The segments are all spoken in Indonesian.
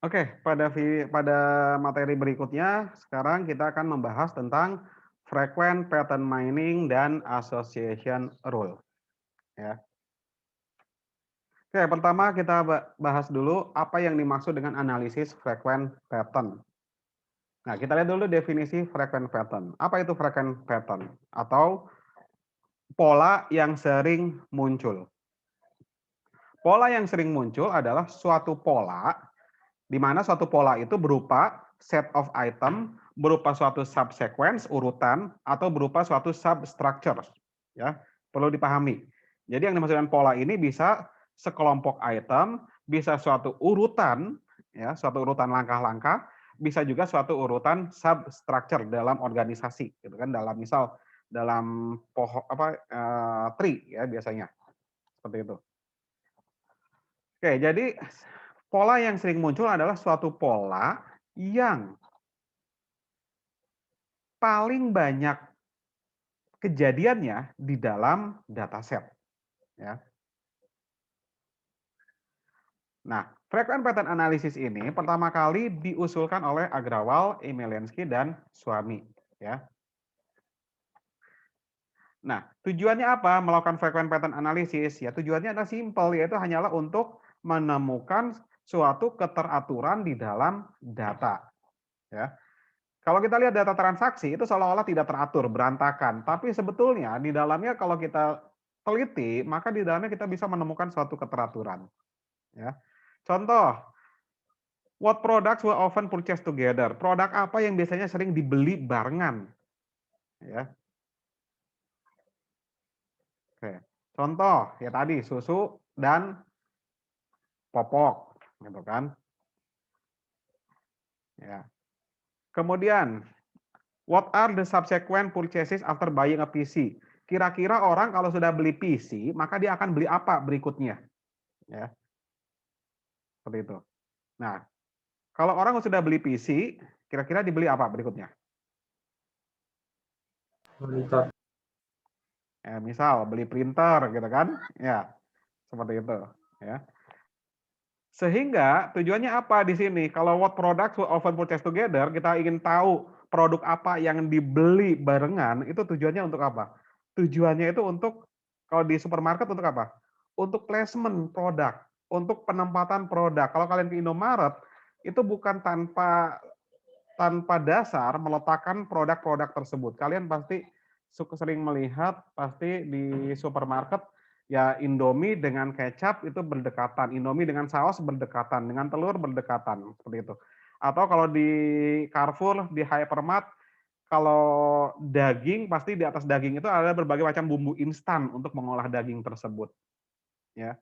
Oke, pada materi berikutnya, sekarang kita akan membahas tentang frequent pattern mining dan association rule, ya. Oke, pertama kita bahas dulu apa yang dimaksud dengan analisis frequent pattern. Nah, kita lihat dulu definisi frequent pattern. Apa itu frequent pattern? Atau pola yang sering muncul. Pola yang sering muncul adalah suatu pola di mana suatu pola itu berupa set of item, berupa suatu subsequence, urutan, atau berupa suatu substructure. Ya, perlu dipahami. Jadi yang dimaksudkan pola ini bisa sekelompok item, bisa suatu urutan, ya, suatu urutan langkah-langkah, bisa juga suatu urutan substructure dalam organisasi, gitu kan? Dalam misal dalam pohon apa tree ya biasanya seperti itu. Oke, jadi pola yang sering muncul adalah suatu pola yang paling banyak kejadiannya di dalam dataset, ya. Nah, frequent pattern analysis ini pertama kali diusulkan oleh Agrawal, Emelianski, dan Swamy, ya. Nah, tujuannya apa melakukan frequent pattern analysis? Ya, tujuannya adalah simpel, yaitu hanyalah untuk menemukan suatu keteraturan di dalam data, ya. Kalau kita lihat data transaksi itu seolah-olah tidak teratur, berantakan. Tapi sebetulnya di dalamnya kalau kita teliti, maka di dalamnya kita bisa menemukan suatu keteraturan. Ya. Contoh, what products were often purchased together? Produk apa yang biasanya sering dibeli barengan? Ya. Oke. Contoh, ya tadi susu dan popok, gitu kan? Ya. Kemudian, what are the subsequent purchases after buying a PC? Kira-kira orang kalau sudah beli PC, maka dia akan beli apa berikutnya? Ya, seperti itu. Nah, kalau orang sudah beli PC, kira-kira dibeli apa berikutnya? Monitor. Misal beli printer gitu kan? Ya, seperti itu, ya. Sehingga tujuannya apa di sini? Kalau what products were often purchased together, kita ingin tahu produk apa yang dibeli barengan, itu tujuannya untuk apa? Tujuannya itu untuk kalau di supermarket untuk apa? Untuk placement produk, untuk penempatan produk. Kalau kalian ke Indomaret, itu bukan tanpa tanpa dasar meletakkan produk-produk tersebut. Kalian pasti sering melihat pasti di supermarket ya Indomie dengan kecap itu berdekatan, Indomie dengan saus berdekatan, dengan telur berdekatan seperti itu. Atau kalau di Carrefour, di Hypermart, kalau daging pasti di atas daging itu ada berbagai macam bumbu instan untuk mengolah daging tersebut, ya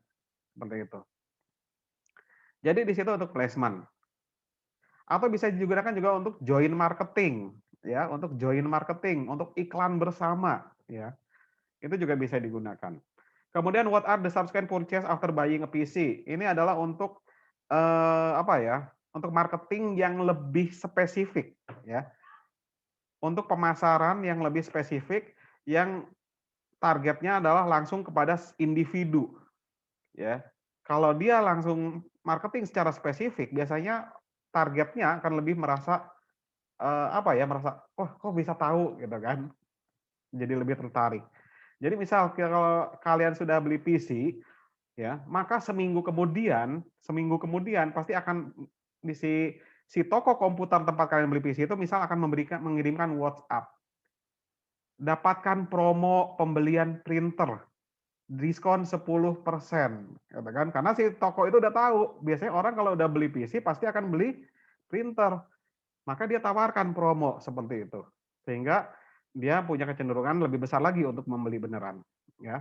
seperti itu. Jadi di situ untuk placement. Atau bisa digunakan juga untuk join marketing, ya, untuk join marketing, untuk iklan bersama, ya. Itu juga bisa digunakan. Kemudian what are the subsequent purchase after buying a PC? Ini adalah untuk apa ya? Untuk marketing yang lebih spesifik, ya. Untuk pemasaran yang lebih spesifik yang targetnya adalah langsung kepada individu, ya. Kalau dia langsung marketing secara spesifik, biasanya targetnya akan lebih merasa apa ya, merasa, "Oh, kok bisa tahu?" Gitu kan. Jadi lebih tertarik. Jadi misal kalau kalian sudah beli PC, ya, maka seminggu kemudian pasti akan di si toko komputer tempat kalian beli PC itu misal akan mengirimkan WhatsApp, "Dapatkan promo pembelian printer, diskon 10%," gitu kan. Karena si toko itu udah tahu, biasanya orang kalau udah beli PC pasti akan beli printer. Maka dia tawarkan promo seperti itu. Sehingga dia punya kecenderungan lebih besar lagi untuk membeli beneran, ya.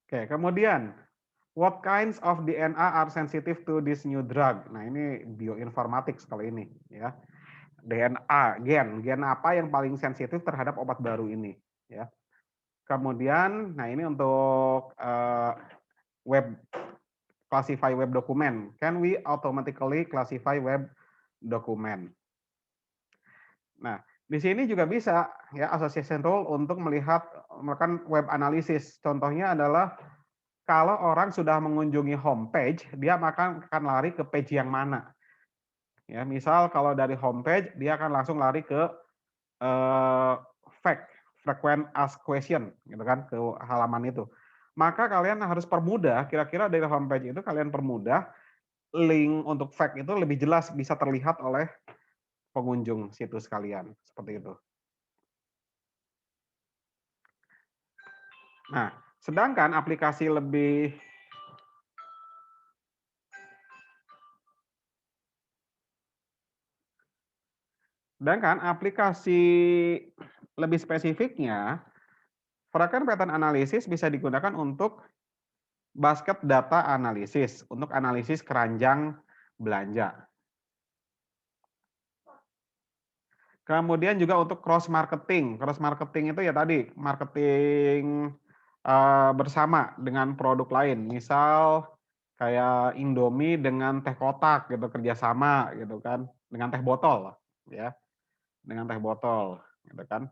Oke, kemudian what kinds of DNA are sensitive to this new drug? Nah, ini bioinformatics kalau ini, ya. DNA, gen apa yang paling sensitif terhadap obat baru ini, ya. Kemudian, nah ini untuk web classify web document. Can we automatically classify web document? Nah, di sini juga bisa ya association rule untuk melakukan web analysis. Contohnya adalah Kalau orang sudah mengunjungi homepage, dia akan lari ke page yang mana. Ya, misal kalau dari homepage, dia akan langsung lari ke eee, fact, frequent asked question, gitu kan, ke halaman itu. Maka kalian harus permudah, kira-kira dari homepage itu kalian permudah, link untuk fact itu lebih jelas bisa terlihat oleh pengunjung situs kalian, seperti itu. Nah, sedangkan aplikasi lebih sedangkan aplikasi lebih spesifiknya, Fragment Pattern Analysis bisa digunakan untuk basket data analisis, untuk analisis keranjang belanja. Kemudian juga untuk cross marketing. Cross marketing itu ya tadi, marketing, bersama dengan produk lain. Misal kayak Indomie dengan teh kotak gitu, kerjasama gitu kan, dengan teh botol ya, dengan teh botol gitu kan.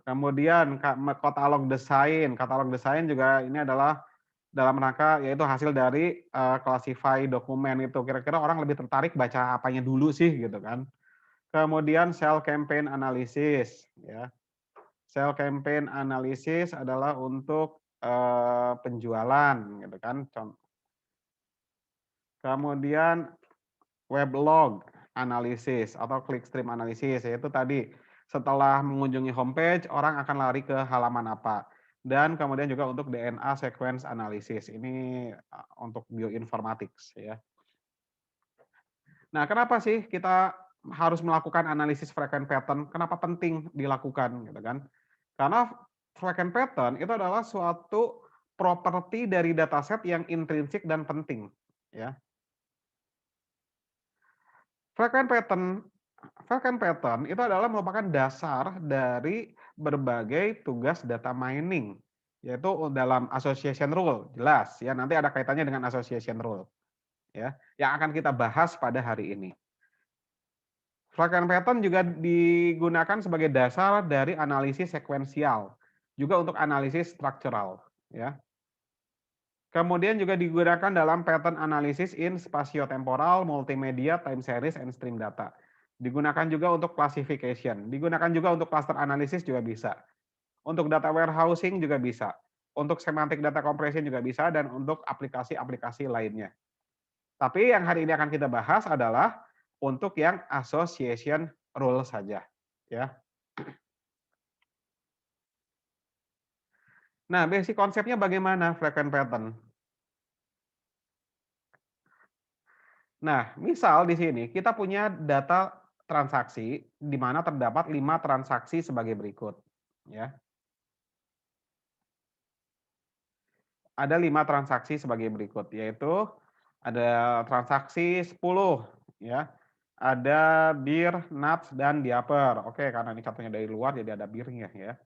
Kemudian katalog desain juga ini adalah dalam rangka yaitu hasil dari, classify dokumen itu, kira-kira orang lebih tertarik baca apanya dulu sih gitu kan. Kemudian sell campaign analysis ya. Sell campaign analysis adalah untuk, penjualan gitu kan. Kemudian weblog analysis atau clickstream analysis, yaitu tadi setelah mengunjungi homepage orang akan lari ke halaman apa. Dan kemudian juga untuk DNA sequence analysis, ini, untuk bioinformatics ya. Nah, kenapa sih kita harus melakukan analisis frequent pattern? Kenapa penting dilakukan gitu kan? Karena frequent pattern itu adalah suatu properti dari dataset yang intrinsik dan penting, ya. Frequent pattern frequent pattern itu adalah merupakan dasar dari berbagai tugas data mining, yaitu dalam association rule, jelas ya, nanti ada kaitannya dengan association rule, ya, yang akan kita bahas pada hari ini. Frequent pattern juga digunakan sebagai dasar dari analisis sekuensial, juga untuk analisis struktural, ya. Kemudian juga digunakan dalam pattern analysis in spatiotemporal, multimedia, time series, and stream data. Digunakan juga untuk classification, digunakan juga untuk cluster analysis juga bisa. Untuk data warehousing juga bisa. Untuk semantic data compression juga bisa dan untuk aplikasi-aplikasi lainnya. Tapi yang hari ini akan kita bahas adalah untuk yang association rule saja, ya. Nah, basic konsepnya bagaimana frequent pattern? Nah, misal di sini kita punya data transaksi di mana terdapat 5 transaksi sebagai berikut, ya. Ada 5 transaksi sebagai berikut, yaitu ada transaksi 10, ya. Ada bir, nuts, dan diaper. Oke, karena ini contohnya dari luar jadi ada birnya ya.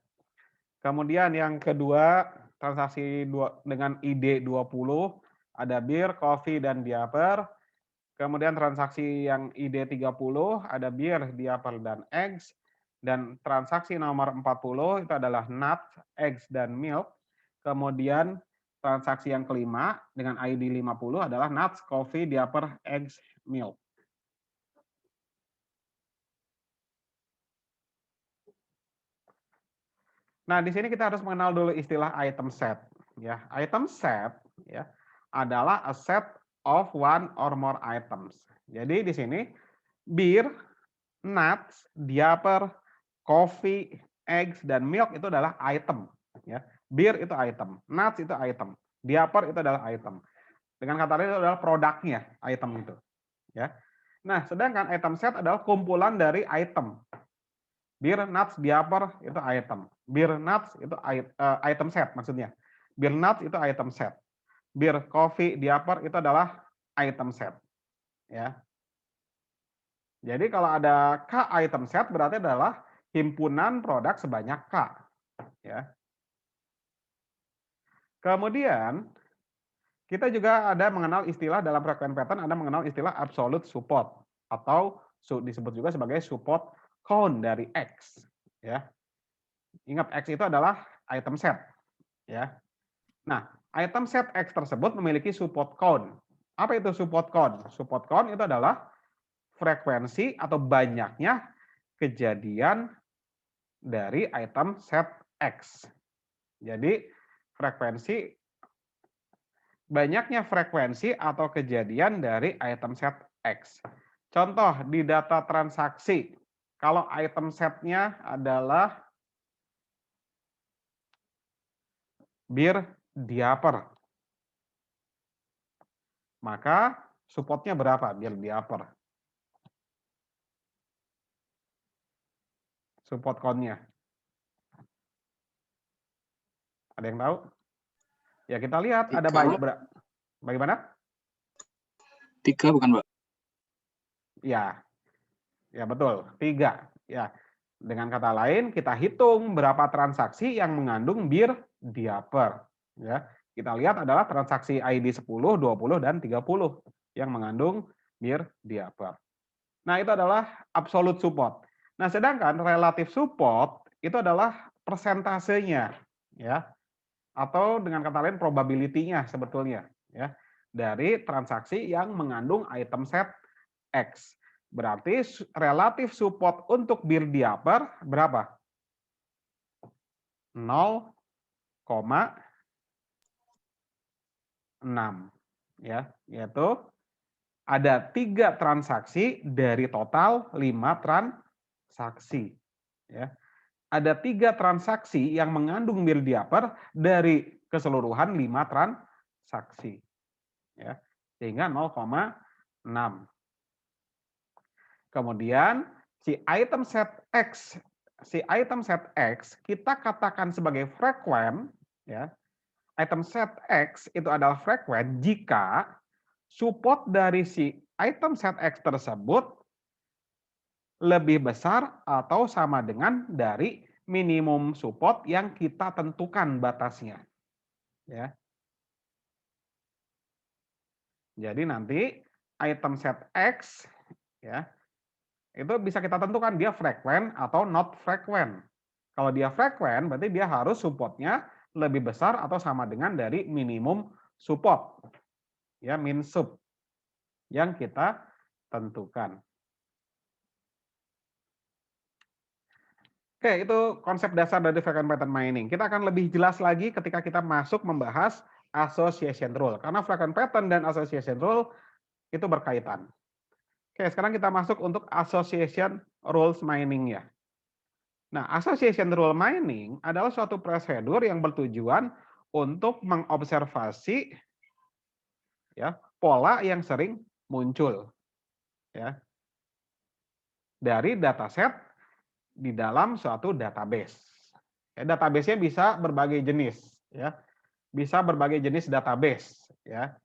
Kemudian yang kedua, transaksi dengan ID 20, ada bir, kopi, dan diaper. Kemudian transaksi yang ID 30 ada bir, diaper, dan eggs. Dan transaksi nomor 40 itu adalah nuts, eggs, dan milk. Kemudian transaksi yang kelima dengan ID 50 adalah nuts, coffee, diaper, eggs, milk. Nah, di sini kita harus mengenal dulu istilah item set. Ya, item set ya adalah a set of one or more items. Jadi di sini bir, nuts, diaper, coffee, eggs, dan milk itu adalah item. Ya, bir itu item, nuts itu item, diaper itu adalah item. Dengan kata lain itu adalah produknya item itu. Ya. Nah, sedangkan item set adalah kumpulan dari item. Bir, nuts, diaper itu item. Bir, nuts itu item set maksudnya. Bir, nuts itu item set. Bir, coffee, diaper itu adalah item set. Ya. Jadi kalau ada K item set berarti adalah himpunan produk sebanyak K. Ya. Kemudian kita juga ada mengenal istilah dalam frequent pattern, ada mengenal istilah absolute support atau disebut juga sebagai support count dari X. Ya. Ingat X itu adalah item set. Ya. Nah, Item set X tersebut memiliki support count. Apa itu support count? Support count itu adalah frekuensi atau banyaknya kejadian dari item set X. Jadi banyaknya frekuensi atau kejadian dari item set X. Contoh di data transaksi, kalau item setnya adalah bir diaper, maka supportnya berapa bir diaper? Support count-nya. Ada yang tahu? Ya kita lihat ada bagaimana? 3 bukan, Pak? Ya, ya betul, 3. Ya, dengan kata lain kita hitung berapa transaksi yang mengandung bir diaper. Ya, kita lihat adalah transaksi ID 10, 20, dan 30 yang mengandung bir diaper. Nah, itu adalah absolute support. Nah, sedangkan relative support itu adalah persentasenya, ya, atau dengan kata lain probability-nya sebetulnya, ya, dari transaksi yang mengandung item set X. Berarti relatif support untuk bir diaper berapa? 0,6, ya, yaitu ada 3 transaksi dari total 5 transaksi, ya. Ada 3 transaksi yang mengandung bir diaper dari keseluruhan 5 transaksi, ya, sehingga 0,6. Kemudian si item set X kita katakan sebagai frekuen, ya. Item set X itu adalah frekuen jika support dari si item set X tersebut lebih besar atau sama dengan dari minimum support yang kita tentukan batasnya, ya. Jadi nanti item set X, ya, itu bisa kita tentukan dia frekuen atau not frekuen. Kalau dia frekuen berarti dia harus supportnya lebih besar atau sama dengan dari minimum support, ya, min sub yang kita tentukan. Oke, itu konsep dasar dari frequent pattern mining. Kita akan lebih jelas lagi ketika kita masuk membahas association rule. Karena frequent pattern dan association rule itu berkaitan. Oke, sekarang kita masuk untuk association rules mining ya. Nah, association rule mining adalah suatu prosedur yang bertujuan untuk mengobservasi, ya, pola yang sering muncul, ya, dari dataset di dalam suatu database. Ya, database-nya bisa berbagai jenis, ya. Bisa berbagai jenis database, ya.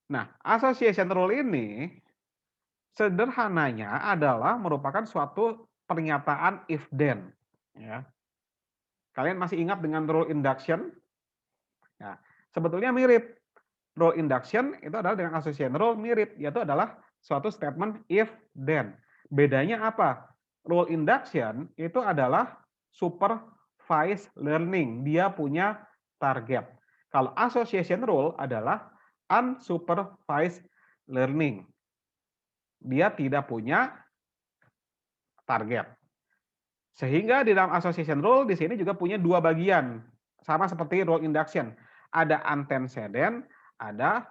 Nah, association rule ini sederhananya adalah merupakan suatu pernyataan if then, ya. Kalian masih ingat dengan rule induction? Nah, sebetulnya mirip. Rule induction itu adalah dengan association rule mirip, yaitu adalah suatu statement if then. Bedanya apa? Rule induction itu adalah supervised learning, dia punya target. Kalau association rule adalah unsupervised learning, dia tidak punya target. Sehingga di dalam association rule di sini juga punya 2 bagian, sama seperti rule induction. Ada antecedent, ada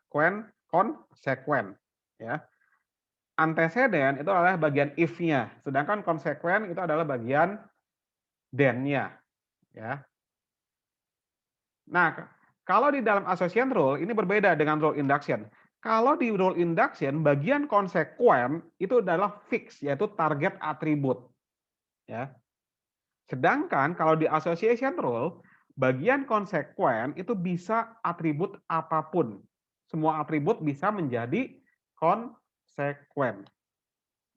konsekuen, ya. Antecedent itu adalah bagian if-nya, sedangkan konsekuen itu adalah bagian then-nya, ya. Nah, kalau di dalam association rule ini berbeda dengan rule induction. Kalau di rule induction bagian konsekuen itu adalah fix, yaitu target atribut, ya. Sedangkan kalau di association rule bagian konsekuen itu bisa atribut apapun. Semua atribut bisa menjadi konsekuen.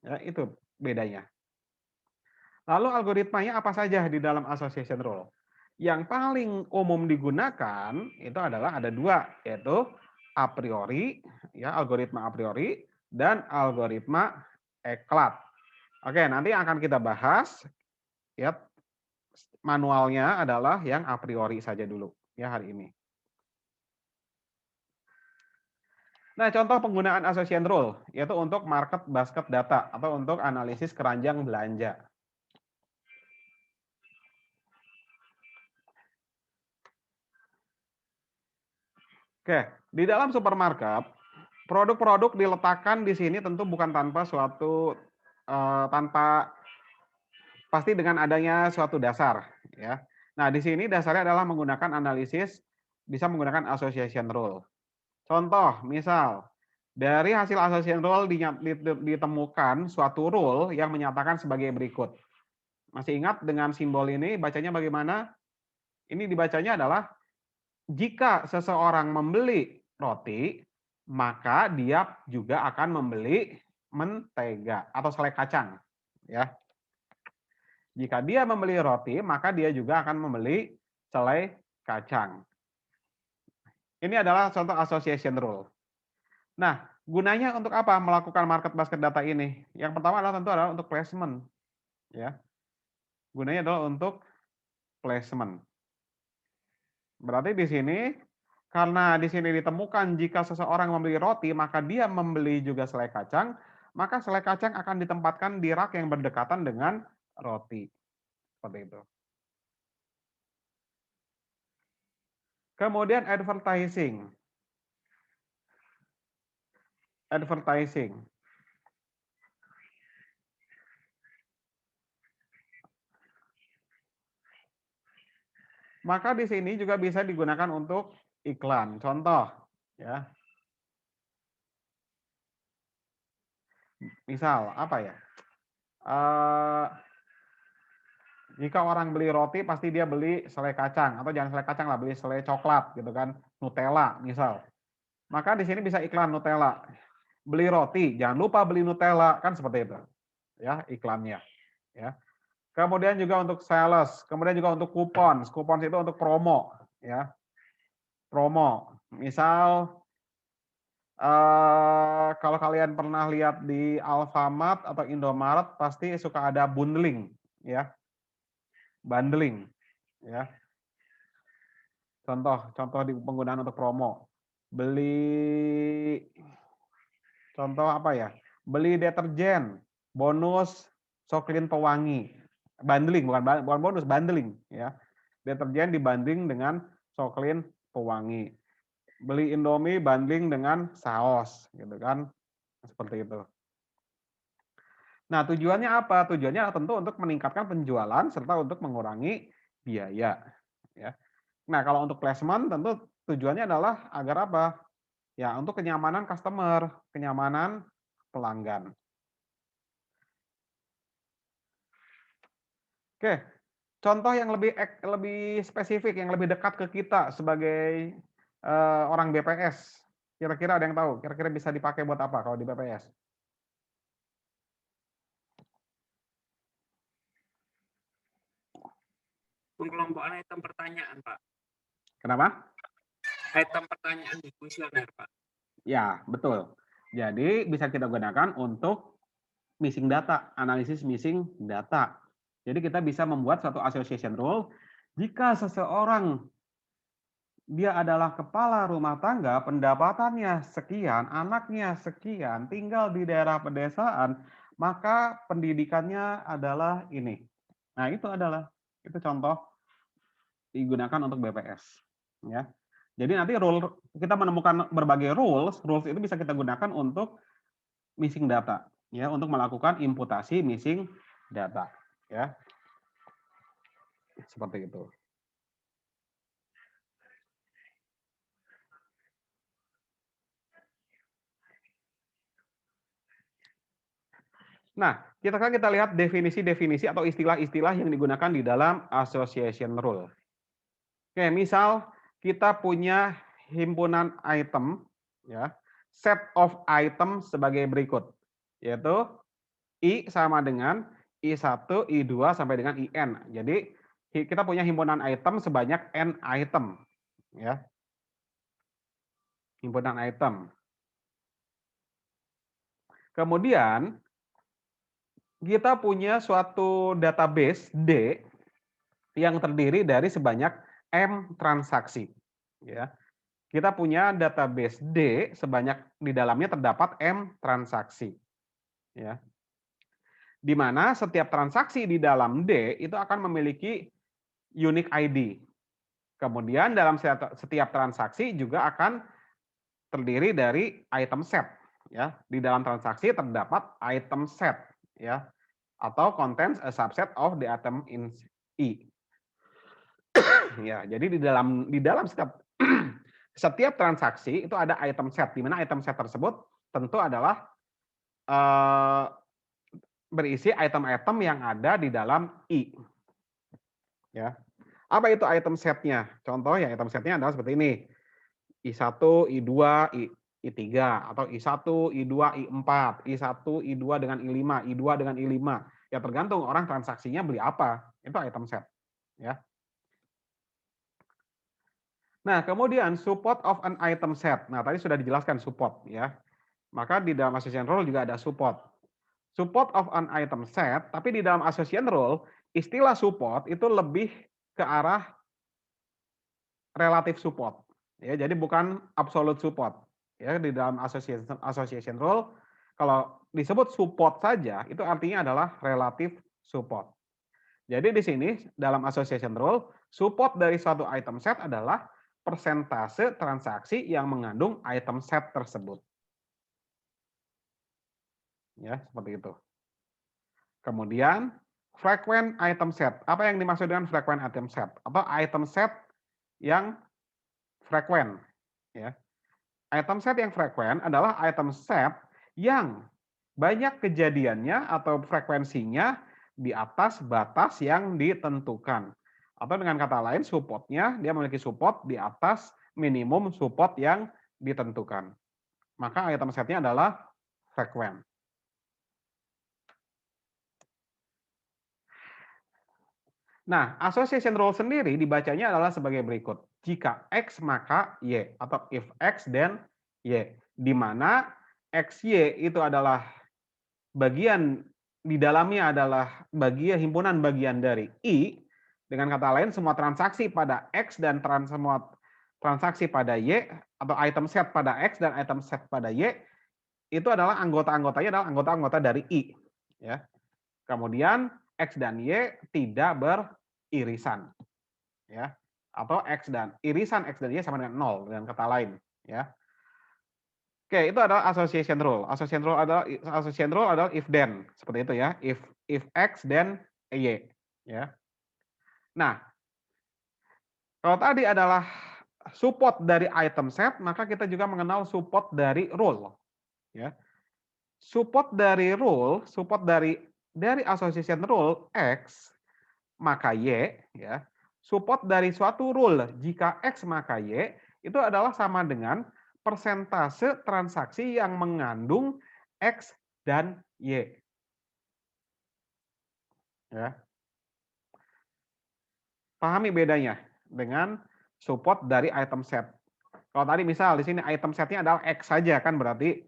Ya, itu bedanya. Lalu algoritmanya apa saja di dalam association rule? Yang paling umum digunakan itu adalah ada 2, yaitu a priori, ya, algoritma a priori dan algoritma eklat. Oke, nanti akan kita bahas, ya, manualnya adalah yang a priori saja dulu ya hari ini. Nah, contoh penggunaan association rule yaitu untuk market basket data atau untuk analisis keranjang belanja. Oke, di dalam supermarket, produk-produk diletakkan di sini tentu bukan tanpa suatu tanpa pasti dengan adanya suatu dasar, ya. Nah, di sini dasarnya adalah menggunakan analisis, bisa menggunakan association rule. Contoh, misal dari hasil association rule ditemukan suatu rule yang menyatakan sebagai berikut. Masih ingat dengan simbol ini bacanya bagaimana? Ini dibacanya adalah jika seseorang membeli roti, maka dia juga akan membeli mentega atau selai kacang, ya. Jika dia membeli roti, maka dia juga akan membeli selai kacang. Ini adalah contoh association rule. Nah, gunanya untuk apa melakukan market basket data ini? Yang pertama adalah tentu adalah untuk placement, ya. Gunanya adalah untuk placement. Berarti di sini karena di sini ditemukan jika seseorang membeli roti, maka dia membeli juga selai kacang, maka selai kacang akan ditempatkan di rak yang berdekatan dengan roti. Seperti itu. Kemudian advertising. Advertising. Maka di sini juga bisa digunakan untuk iklan. Contoh, ya. Misal apa ya? Jika orang beli roti pasti dia beli selai kacang atau jangan selai kacang lah, beli selai coklat gitu kan, Nutella misal. Maka di sini bisa iklan Nutella. Beli roti, jangan lupa beli Nutella, kan seperti itu. Ya, iklannya, ya. Kemudian juga untuk sales, kemudian juga untuk kupon. Kupon itu untuk promo, ya. Promo. Misal kalau kalian pernah lihat di Alfamart atau Indomaret pasti suka ada bundling, ya. Bundling, ya. Contoh di penggunaan untuk promo. Beli contoh apa ya? Beli deterjen, bonus Soklin pewangi. Bundling bukan bonus, bundling ya. Deterjen dibanding dengan Soklin pewangi. Beli Indomie bundling dengan saus gitu kan. Seperti itu. Nah, tujuannya apa? Tujuannya tentu untuk meningkatkan penjualan serta untuk mengurangi biaya ya. Nah, kalau untuk placement tentu tujuannya adalah agar apa? Ya, untuk kenyamanan customer, kenyamanan pelanggan. Oke, contoh yang lebih spesifik, yang lebih dekat ke kita sebagai orang BPS. Kira-kira ada yang tahu? Kira-kira bisa dipakai buat apa kalau di BPS? Pengkelompokan item pertanyaan, Pak. Kenapa? Item pertanyaan di kuesioner, Pak. Ya, betul. Jadi bisa kita gunakan untuk missing data, analisis missing data. Jadi kita bisa membuat suatu association rule jika seseorang dia adalah kepala rumah tangga, pendapatannya sekian, anaknya sekian, tinggal di daerah pedesaan, maka pendidikannya adalah ini. Nah, itu contoh digunakan untuk BPS, ya. Jadi nanti kita menemukan berbagai rules itu bisa kita gunakan untuk missing data, ya, untuk melakukan imputasi missing data, ya. Seperti itu. Nah, kita lihat definisi-definisi atau istilah-istilah yang digunakan di dalam association rule. Oke, misal kita punya himpunan item, ya, set of item sebagai berikut, yaitu I sama dengan I1, I2 sampai dengan IN. Jadi kita punya himpunan item sebanyak N item, ya. Himpunan item. Kemudian kita punya suatu database D yang terdiri dari sebanyak M transaksi. Ya. Kita punya database D sebanyak di dalamnya terdapat M transaksi. Ya. Di mana setiap transaksi di dalam D itu akan memiliki unique ID. Kemudian dalam setiap transaksi juga akan terdiri dari item set. Ya. Di dalam transaksi terdapat item set. Ya. Atau contains a subset of the item in I. Ya, jadi di dalam setiap setiap transaksi itu ada item set, di mana item set tersebut tentu adalah eh, berisi item-item yang ada di dalam I. Ya. Apa itu item setnya? Contoh ya item setnya adalah seperti ini. I1, I2, I3, atau I1, I2, I4, I1, I2 dengan I5, I2 dengan I5. Ya tergantung orang transaksinya beli apa. Itu item set. Ya. Nah, kemudian support of an item set. Nah, tadi sudah dijelaskan support ya. Maka di dalam association rule juga ada support. Support of an item set, tapi di dalam association rule istilah support itu lebih ke arah relative support. Ya, jadi bukan absolute support. Ya, di dalam association rule kalau disebut support saja itu artinya adalah relative support. Jadi di sini dalam association rule support dari suatu item set adalah persentase transaksi yang mengandung item set tersebut. Ya, seperti itu. Kemudian frequent item set. Apa yang dimaksud dengan frequent item set? Atau item set yang frequent, ya. Item set yang frequent adalah item set yang banyak kejadiannya atau frekuensinya di atas batas yang ditentukan. Atau dengan kata lain, supportnya dia memiliki support di atas minimum support yang ditentukan. Maka item setnya adalah frequent. Nah, association rule sendiri dibacanya adalah sebagai berikut. Jika X maka Y, atau if X then Y. Di mana XY itu adalah bagian di dalamnya adalah bagian himpunan bagian dari I. Dengan kata lain, semua transaksi pada X dan semua transaksi pada Y, atau item set pada X dan item set pada Y, itu adalah anggota-anggotanya adalah anggota-anggota dari I. Ya. Kemudian X dan Y tidak beririsan. Ya. Atau irisan X dan Y sama dengan 0 dengan kata lain. Ya. Oke, itu adalah association rule. Association rule adalah if then, seperti itu ya. If X then Y, ya. Nah, kalau tadi adalah support dari item set, maka kita juga mengenal support dari rule, ya. Support dari association rule X maka Y, ya. Support dari suatu rule jika X maka Y itu adalah sama dengan persentase transaksi yang mengandung X dan Y. Ya. Pahami bedanya dengan support dari item set. Kalau tadi misal di sini item setnya adalah X saja kan berarti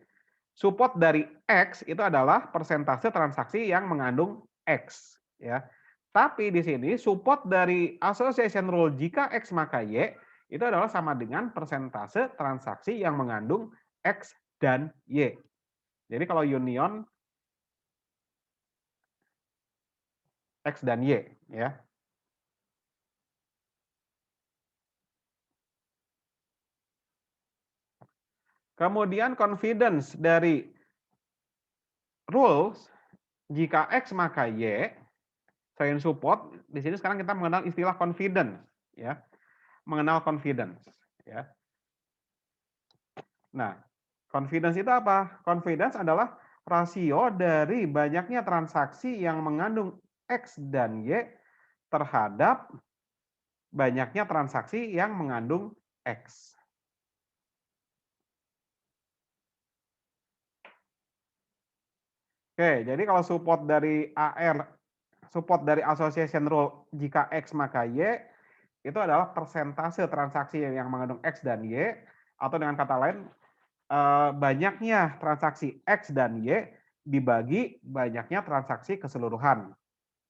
support dari X itu adalah persentase transaksi yang mengandung X. Ya. Tapi di sini support dari association rule jika X maka Y itu adalah sama dengan persentase transaksi yang mengandung X dan Y. Jadi kalau union X dan Y, ya. Kemudian confidence dari rules jika X maka Y, selain support, di sini sekarang kita mengenal istilah confidence, ya. Mengenal confidence, ya. Nah, confidence itu apa? Confidence adalah rasio dari banyaknya transaksi yang mengandung X dan Y terhadap banyaknya transaksi yang mengandung X. Oke, jadi kalau support dari support dari association rule jika X maka Y, itu adalah persentase transaksi yang mengandung X dan Y, atau dengan kata lain, banyaknya transaksi X dan Y dibagi banyaknya transaksi keseluruhan.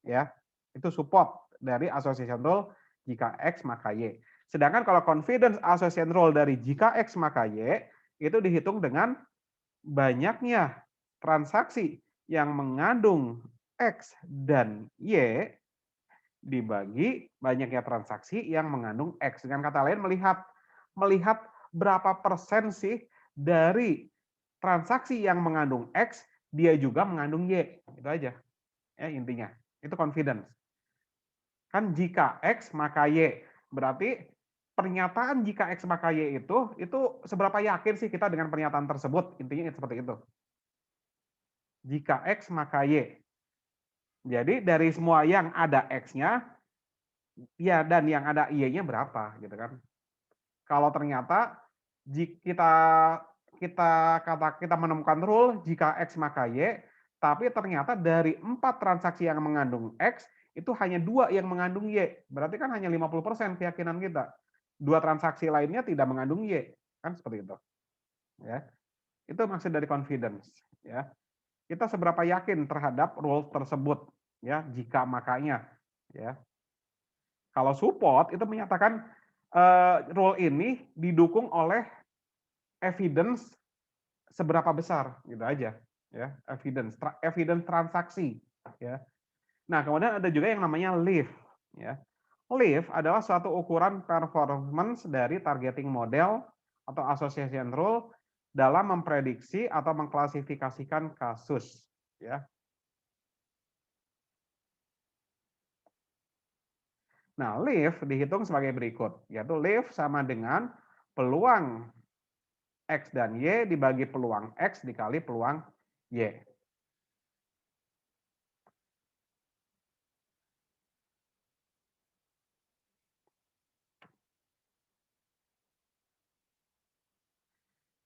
Ya, itu support dari association rule jika X maka Y. Sedangkan kalau confidence association rule dari jika X maka Y itu dihitung dengan banyaknya transaksi yang mengandung X dan Y dibagi banyaknya transaksi yang mengandung X. Dengan kata lain melihat berapa persen sih dari transaksi yang mengandung X dia juga mengandung Y. Itu aja ya intinya. Itu confidence. Kan jika X maka Y. Berarti pernyataan jika X maka Y itu seberapa yakin sih kita dengan pernyataan tersebut? Intinya seperti itu. Jika X maka Y. Jadi dari semua yang ada X-nya, ya dan yang ada Y-nya berapa gitu kan. Kalau ternyata jika kita menemukan rule jika X maka Y, tapi ternyata dari 4 transaksi yang mengandung X, itu hanya 2 yang mengandung Y. Berarti kan hanya 50% keyakinan kita. 2 transaksi lainnya tidak mengandung Y. Kan seperti itu. Ya. Itu maksud dari confidence. Ya. Kita seberapa yakin terhadap rule tersebut. Ya, jika makanya. Ya. Kalau support itu menyatakan rule ini didukung oleh evidence seberapa besar gitu aja ya evidence transaksi ya. Nah, kemudian ada juga yang namanya lift ya. Lift adalah suatu ukuran performance dari targeting model atau association rule dalam memprediksi atau mengklasifikasikan kasus ya. Nah, lift dihitung sebagai berikut, yaitu lift sama dengan peluang X dan Y dibagi peluang X dikali peluang Y.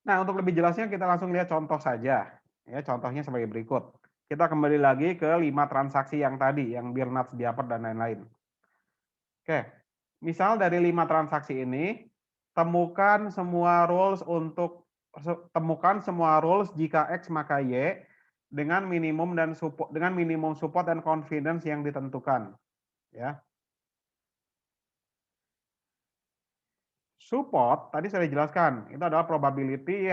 Nah, untuk lebih jelasnya kita langsung lihat contoh saja. Ya, contohnya sebagai berikut. Kita kembali lagi ke 5 transaksi yang tadi, yang Beer Nuts, Diaper, dan lain-lain. Oke, misal dari 5 transaksi ini, temukan semua rules jika X maka Y dengan minimum support dan confidence yang ditentukan. Ya. Support tadi sudah dijelaskan, itu adalah probability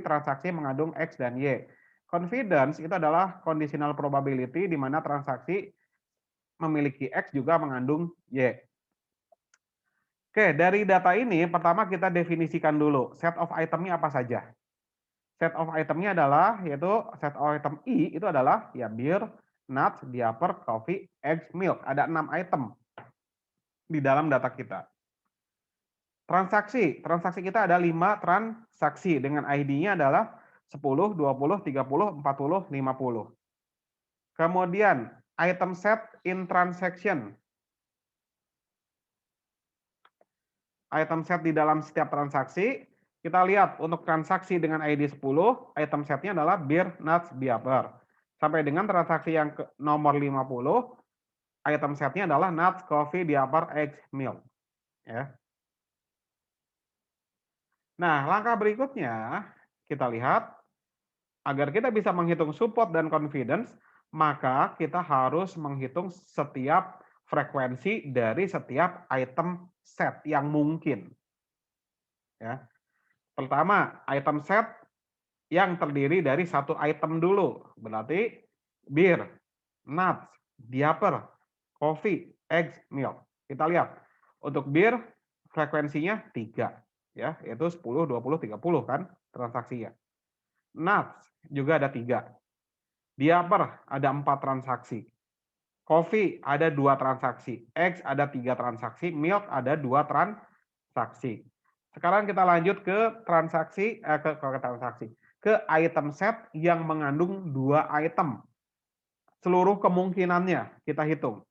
transaksi mengandung X dan Y. Confidence itu adalah conditional probability di mana transaksi memiliki X juga mengandung Y. Oke, dari data ini pertama kita definisikan dulu set of itemnya apa saja. Set of itemnya adalah yaitu set of item I itu adalah ya beer, nuts, diaper, coffee, eggs, milk. Ada 6 item di dalam data kita. Transaksi kita ada 5 transaksi dengan ID-nya adalah 10, 20, 30, 40, 50. Kemudian item set in transaction. Item set di dalam setiap transaksi, kita lihat untuk transaksi dengan ID 10, item setnya adalah beer, nuts, diaper. Sampai dengan transaksi yang ke nomor 50, item setnya adalah nuts, coffee, diaper, eggs, milk. Ya. Nah, langkah berikutnya kita lihat agar kita bisa menghitung support dan confidence, maka kita harus menghitung setiap frekuensi dari setiap item set yang mungkin. Ya. Pertama, item set yang terdiri dari satu item dulu, berarti beer, nuts, diaper, coffee, eggs, milk. Kita lihat untuk beer frekuensinya 3 ya, yaitu 10, 20, 30 kan transaksinya. Nuts juga ada 3. Diaper ada 4 transaksi. Coffee ada 2 transaksi. Eggs ada 3 transaksi. Milk ada 2 transaksi. Sekarang kita lanjut ke ke item set yang mengandung 2 item. Seluruh kemungkinannya kita hitung.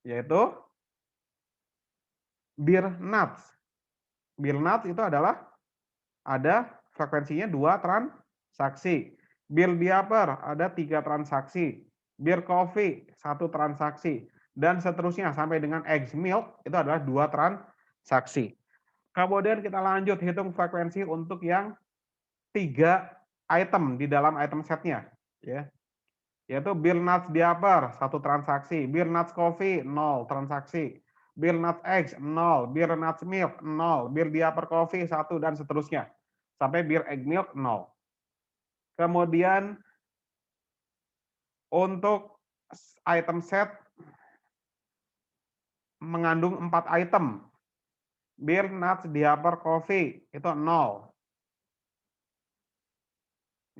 Yaitu beer nuts. Beer nuts itu adalah ada frekuensinya 2 transaksi. Beer diaper ada 3 transaksi. Beer coffee 1 transaksi. Dan seterusnya sampai dengan eggs milk itu adalah 2 transaksi. Kemudian kita lanjut hitung frekuensi untuk yang 3 item di dalam item setnya. Ya. Yaitu Bir Nuts Diaper, 1 transaksi. Bir Nuts Coffee, 0 transaksi. Bir Nuts Eggs, 0. Bir Nuts Milk, 0. Bir Diaper Coffee, 1, dan seterusnya. Sampai Bir Egg Milk, 0. Kemudian untuk item set mengandung 4 item. Bir Nuts Diaper Coffee, itu 0.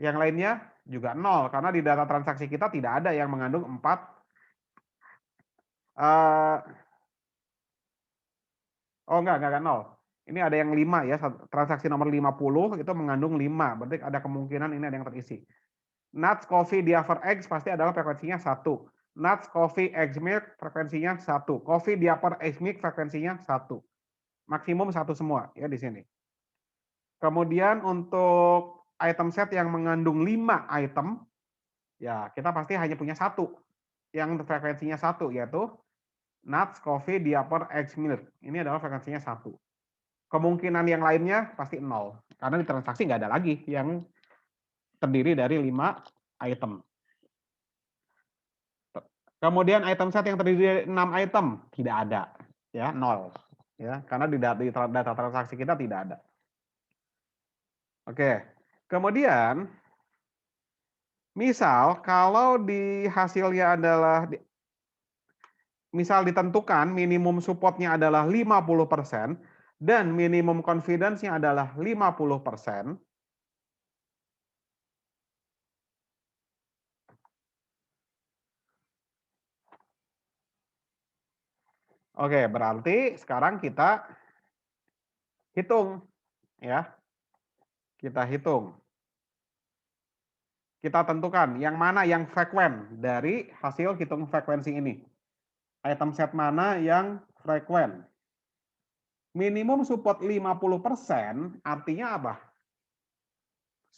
Yang lainnya juga 0, karena di data transaksi kita tidak ada yang mengandung 4 oh enggak 0. Ini ada yang 5 ya, transaksi nomor 50 itu mengandung 5, berarti ada kemungkinan ini ada yang terisi. Nuts Coffee Diaper Eggs pasti adalah frekuensinya 1. Nuts Coffee Eggs Milk frekuensinya 1. Coffee Diaper Eggs Milk frekuensinya 1. Maksimum 1 semua ya di sini. Kemudian untuk item set yang mengandung 5 item, ya kita pasti hanya punya 1 yang frekuensinya 1, yaitu Nuts Coffee Diaper Eggs Milk. Ini adalah frekuensinya 1. Kemungkinan yang lainnya pasti 0, karena di transaksi nggak ada lagi yang terdiri dari 5 item. Kemudian item set yang terdiri dari 6 item tidak ada, ya 0, ya karena di data transaksi kita tidak ada. Oke, kemudian misal kalau di hasilnya adalah misal ditentukan minimum supportnya adalah 50% dan minimum confidence-nya adalah 50%. Oke, berarti sekarang kita hitung ya. Kita hitung. Kita tentukan yang mana yang frekuen dari hasil hitung frekuensi ini. Item set mana yang frekuen. Minimum support 50% artinya apa?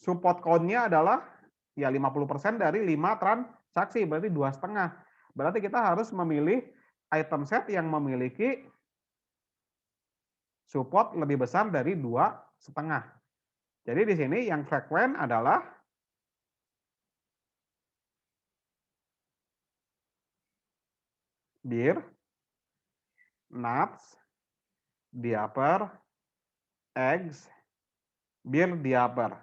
Support count-nya adalah ya 50% dari 5 transaksi, berarti 2,5. Berarti kita harus memilih item set yang memiliki support lebih besar dari 2,5. Jadi di sini yang frekuen adalah Bir, Nuts, Diaper, Eggs, Bir Diaper.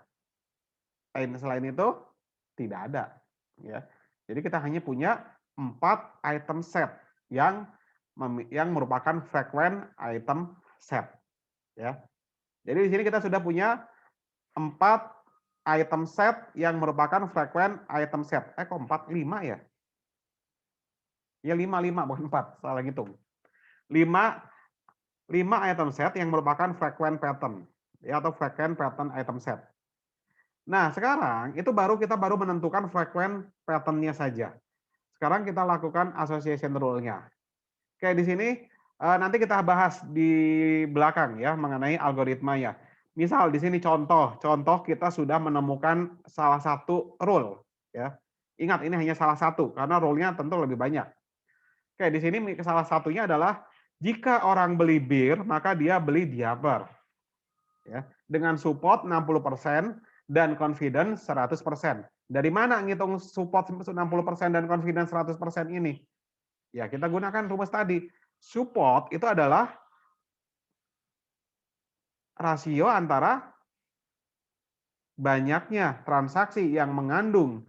Selain itu tidak ada, ya. Jadi kita hanya punya 4 item set yang merupakan frekuen item set, ya. Jadi di sini kita sudah punya 4 item set yang merupakan frekuen item set. Kok 4, 5 ya? Ya 5 bukan 4, salah ngitung. 5 item set yang merupakan frekuen pattern, ya, atau frekuen pattern item set. Nah, sekarang itu kita baru menentukan frekuen pattern-nya saja. Sekarang kita lakukan association rule-nya. Oke, di sini nanti kita bahas di belakang ya mengenai algoritmanya. Misal di sini contoh kita sudah menemukan salah satu rule ya. Ingat ini hanya salah satu karena rule-nya tentu lebih banyak. Oke, di sini salah satunya adalah jika orang beli bir, maka dia beli diaper. Ya, dengan support 60% dan confidence 100%. Dari mana ngitung support 60% dan confidence 100% ini? Ya, kita gunakan rumus tadi. Support itu adalah rasio antara banyaknya transaksi yang mengandung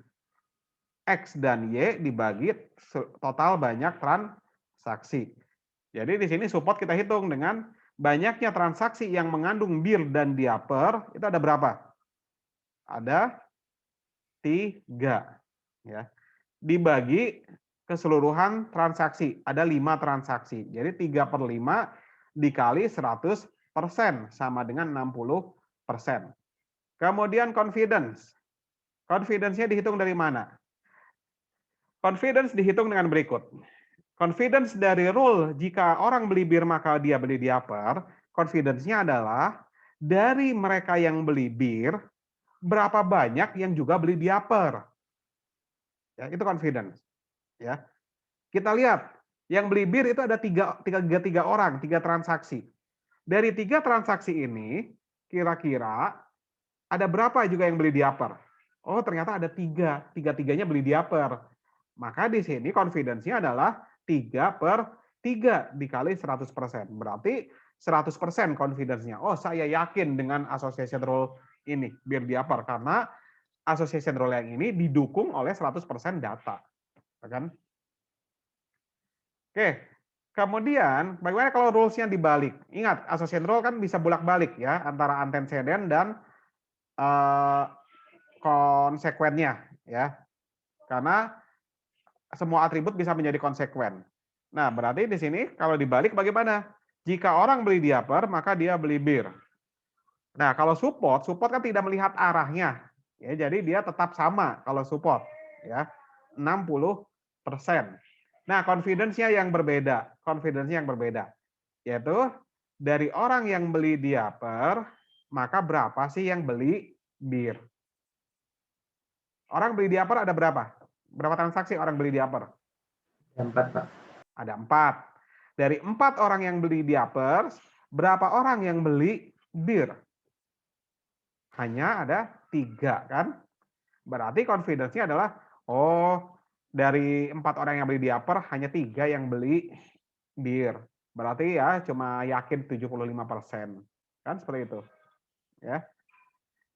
X dan Y dibagi total banyak transaksi. Jadi di sini support kita hitung dengan banyaknya transaksi yang mengandung bir dan diaper, itu ada berapa? Ada 3. Ya. Dibagi keseluruhan transaksi, ada 5 transaksi. Jadi 3/5 dikali 100% sama dengan 60%. Kemudian confidence. Confidence-nya dihitung dari mana? Confidence dihitung dengan berikut. Confidence dari rule jika orang beli bir maka dia beli diaper, confidence-nya adalah dari mereka yang beli bir, berapa banyak yang juga beli diaper. Ya, itu confidence. Ya. Kita lihat, yang beli bir itu ada tiga orang, 3 transaksi. Dari 3 transaksi ini, kira-kira ada berapa juga yang beli diaper? Oh, ternyata ada 3. 3-3-nya beli diaper. Maka di sini confidence-nya adalah 3/3 dikali 100%. Berarti 100% confidence-nya. Oh, saya yakin dengan association rule ini, beer diaper, karena association rule yang ini didukung oleh 100% data. Kan? Oke, kemudian bagaimana kalau rules-nya dibalik? Ingat, association rule kan bisa bolak-balik ya, antara antecedent dan konsekuennya ya. Karena semua atribut bisa menjadi konsekuen. Nah, berarti di sini kalau dibalik bagaimana? Jika orang beli diaper, maka dia beli bir. Nah, kalau support kan tidak melihat arahnya. Ya, jadi dia tetap sama kalau support ya. 60%. Nah, confidence-nya yang berbeda. Confidence-nya yang berbeda. Yaitu dari orang yang beli diaper, maka berapa sih yang beli bir? Orang beli diaper ada berapa? Berapa transaksi orang beli diaper? 4, Pak. Ada 4. Dari 4 orang yang beli diapers, berapa orang yang beli bir? Hanya ada 3 kan? Berarti confidence-nya adalah, oh dari 4 orang yang beli diaper, hanya 3 yang beli bir. Berarti ya cuma yakin 75%. Kan seperti itu. Ya.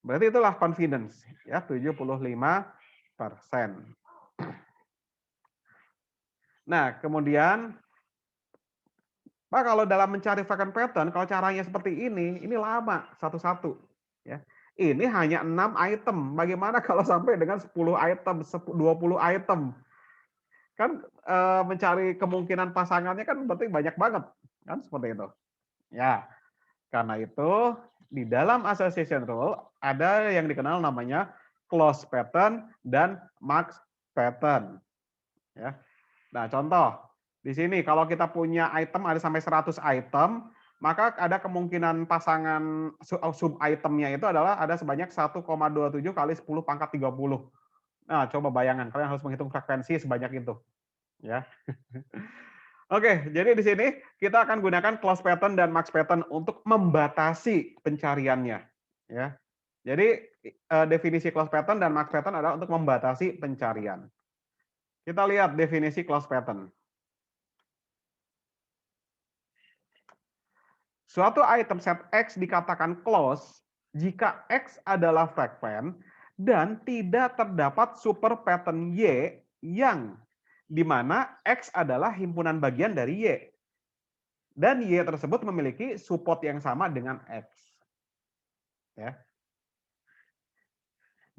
Berarti itulah confidence. Ya, 75%. Nah, kemudian Pak, kalau dalam mencari frequent pattern, kalau caranya seperti ini lama satu-satu. Ya. Ini hanya 6 item. Bagaimana kalau sampai dengan 10 item, 20 item? Kan mencari kemungkinan pasangannya kan berarti banyak banget. Kan seperti itu. Ya, karena itu di dalam association rule ada yang dikenal namanya close pattern dan max pattern. Ya. Nah, contoh di sini kalau kita punya item ada sampai 100 item, maka ada kemungkinan pasangan sub itemnya itu adalah ada sebanyak 1,27 kali 10 pangkat 30. Nah, coba bayangkan kalian harus menghitung frekuensi sebanyak itu, ya. Oke, jadi di sini kita akan gunakan close pattern dan max pattern untuk membatasi pencariannya, ya. Jadi definisi close pattern dan max pattern adalah untuk membatasi pencarian. Kita lihat definisi close pattern. Suatu item set X dikatakan close jika X adalah frequent dan tidak terdapat super pattern Y yang di mana X adalah himpunan bagian dari Y. Dan Y tersebut memiliki support yang sama dengan X. Ya.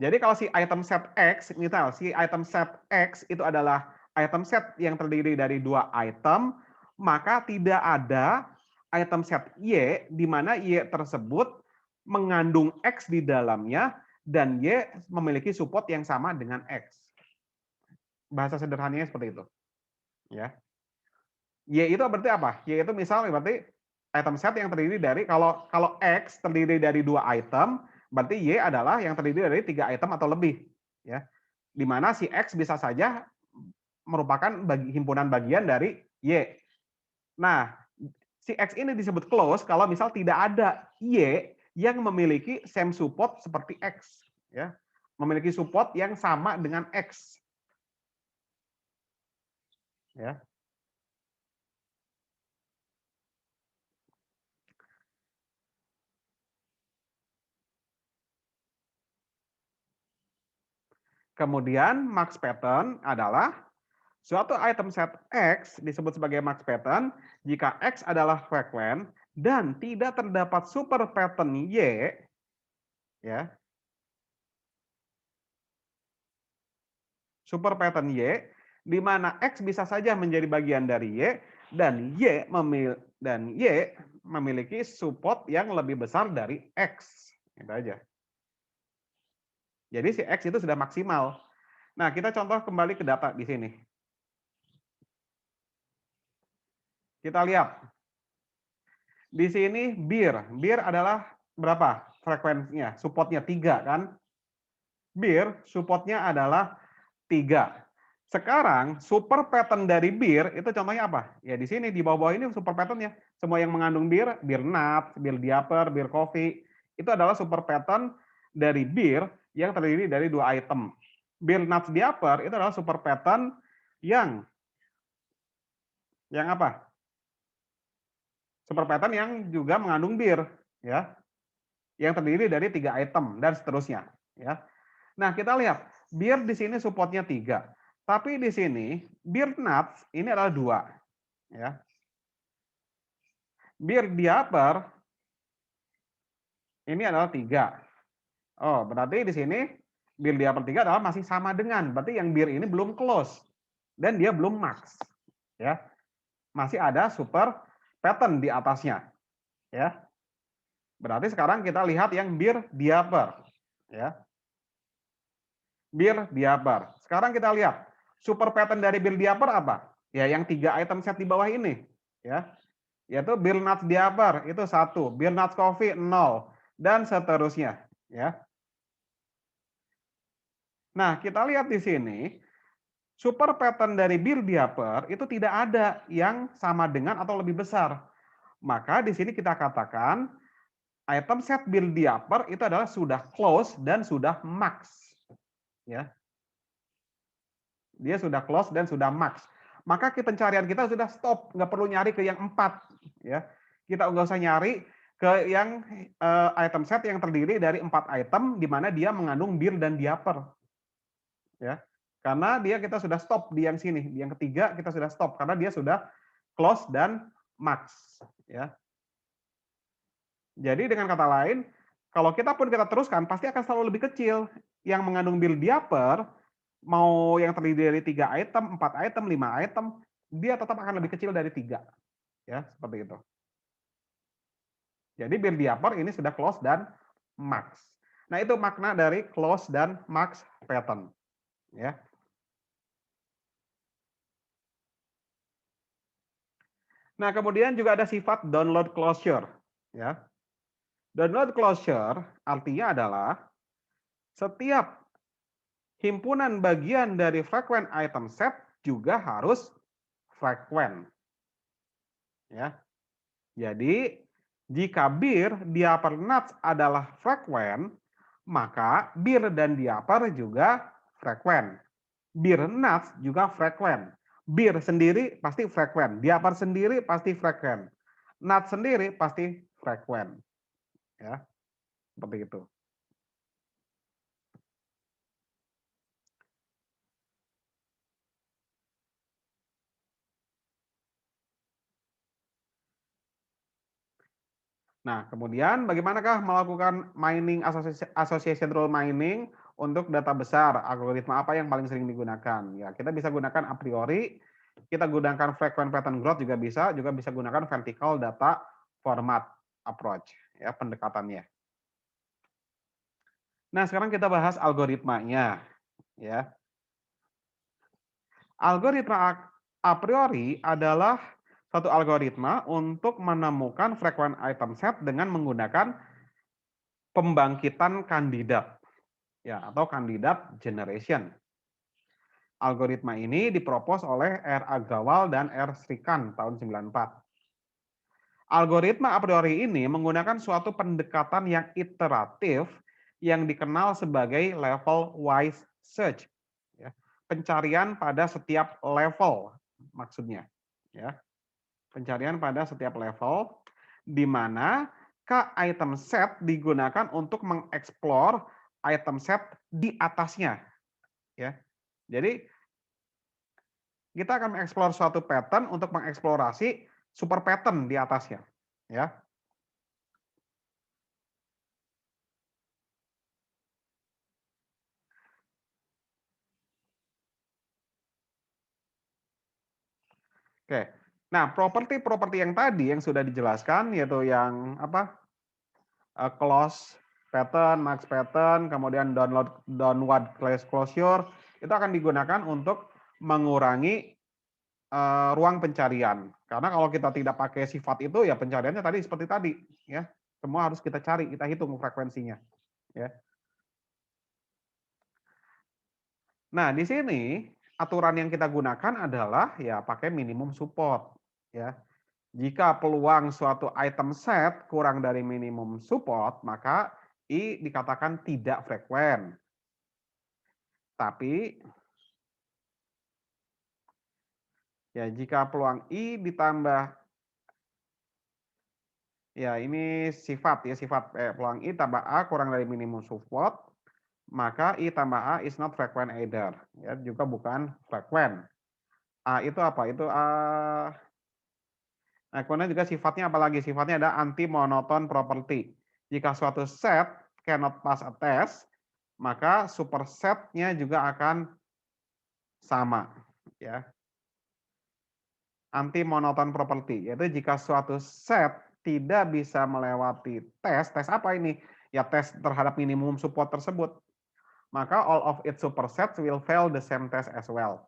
Jadi kalau si item set X, misal si item set X itu adalah item set yang terdiri dari 2 item, maka tidak ada item set Y di mana Y tersebut mengandung X di dalamnya dan Y memiliki support yang sama dengan X. Bahasa sederhananya seperti itu. Ya. Y itu berarti apa? Y itu misalnya berarti item set yang terdiri dari kalau X terdiri dari 2 item, berarti Y adalah yang terdiri dari 3 item atau lebih. Ya. Di mana si X bisa saja merupakan himpunan bagian dari Y. Nah, si X ini disebut close kalau misal tidak ada Y yang memiliki same support seperti X, ya, memiliki support yang sama dengan X, ya. Kemudian max pattern adalah suatu item set X disebut sebagai max pattern jika X adalah frequent dan tidak terdapat super pattern Y, ya. Super pattern Y di mana X bisa saja menjadi bagian dari Y dan Y memiliki support yang lebih besar dari X. Itu aja. Jadi si X itu sudah maksimal. Nah, kita contoh kembali ke data di sini. Kita lihat. Di sini bir. Bir adalah berapa frekuensinya? Supportnya 3 kan? Bir supportnya adalah 3. Sekarang super pattern dari bir itu contohnya apa? Ya di sini di bawah-bawah ini super patternnya. Semua yang mengandung bir, bir nut, bir diaper, bir coffee, itu adalah super pattern dari bir yang terdiri dari 2 item. Bir nuts diaper itu adalah super pattern yang apa? Super pattern yang juga mengandung bir, ya, yang terdiri dari 3 item dan seterusnya, ya. Nah, kita lihat bir di sini supportnya 3, tapi di sini bir nuts ini adalah 2, ya. Bir diaper ini adalah 3. Oh, berarti di sini bir diaper 3 adalah masih sama dengan, berarti yang bir ini belum close dan dia belum max, ya. Masih ada super pattern di atasnya, ya. Berarti sekarang kita lihat yang bir diaper, ya. Bir diaper. Sekarang kita lihat super pattern dari bir diaper apa? Ya, yang 3 item set di bawah ini, ya. Yaitu bir nuts diaper itu 1, bir nuts coffee 0 dan seterusnya, ya. Nah, kita lihat di sini super pattern dari bir diaper itu tidak ada yang sama dengan atau lebih besar. Maka di sini kita katakan item set bir diaper itu adalah sudah close dan sudah max, ya. Dia sudah close dan sudah max. Maka pencarian kita sudah stop, nggak perlu nyari ke yang 4, ya. Kita nggak usah nyari ke yang item set yang terdiri dari 4 item di mana dia mengandung bir dan diaper, ya. Karena kita sudah stop di yang sini, di yang ketiga kita sudah stop karena dia sudah close dan max, ya. Jadi dengan kata lain, kalau kita teruskan pasti akan selalu lebih kecil. Yang mengandung bir diaper mau yang terdiri dari 3 item, 4 item, 5 item, dia tetap akan lebih kecil dari 3, ya, seperti itu. Jadi bir diaper ini sudah close dan max. Nah, itu makna dari close dan max pattern, ya. Nah, kemudian juga ada sifat download closure, ya. Download closure artinya adalah setiap himpunan bagian dari frekuent item set juga harus frekuent, ya. Jadi, jika bir diaper nuts adalah frekuent, maka bir dan diaper juga frekuent. Bir nuts juga frekuent. Bir sendiri pasti frekuent, diaper sendiri pasti frekuent. Nuts sendiri pasti frekuent, ya. Seperti itu. Nah, kemudian bagaimanakah melakukan mining association rule mining untuk data besar? Algoritma apa yang paling sering digunakan? Ya, kita bisa gunakan a priori, kita gunakan frequent pattern growth juga bisa gunakan vertical data format approach, ya, pendekatannya. Nah, sekarang kita bahas algoritmanya, ya. Algoritma a priori adalah satu algoritma untuk menemukan frequent item set dengan menggunakan pembangkitan kandidat, ya, atau kandidat generation. Algoritma ini dipropos oleh R. Agrawal dan R. Srikan tahun 94. Algoritma a priori ini menggunakan suatu pendekatan yang iteratif yang dikenal sebagai level wise search, ya. Pencarian pada setiap level maksudnya, ya. Pencarian pada setiap level di mana K item set digunakan untuk mengeksplor item set di atasnya, ya. Jadi kita akan mengeksplor suatu pattern untuk mengeksplorasi super pattern di atasnya, ya. Oke. Nah, properti-properti yang tadi yang sudah dijelaskan yaitu yang apa? Close pattern, max pattern, kemudian downward closure itu akan digunakan untuk mengurangi ruang pencarian. Karena kalau kita tidak pakai sifat itu, ya pencariannya tadi seperti tadi, ya. Semua harus kita cari, kita hitung frekuensinya, ya. Nah, di sini aturan yang kita gunakan adalah ya pakai minimum support, ya. Jika peluang suatu item set kurang dari minimum support, maka I dikatakan tidak frekuen. Tapi Ya, jika peluang I ditambah, ya ini sifat ya, sifat peluang I tambah A kurang dari minimum support, maka I tambah A is not frequent either. Ya, juga bukan frequent. A itu apa? Itu nah, kemudian juga sifatnya apalagi? Sifatnya ada anti monoton property. Jika suatu set cannot pass a test, maka supersetnya juga akan sama, ya. Anti monoton property, yaitu jika suatu set tidak bisa melewati tes, tes apa ini? Ya tes terhadap minimum support tersebut, maka all of its supersets will fail the same test as well.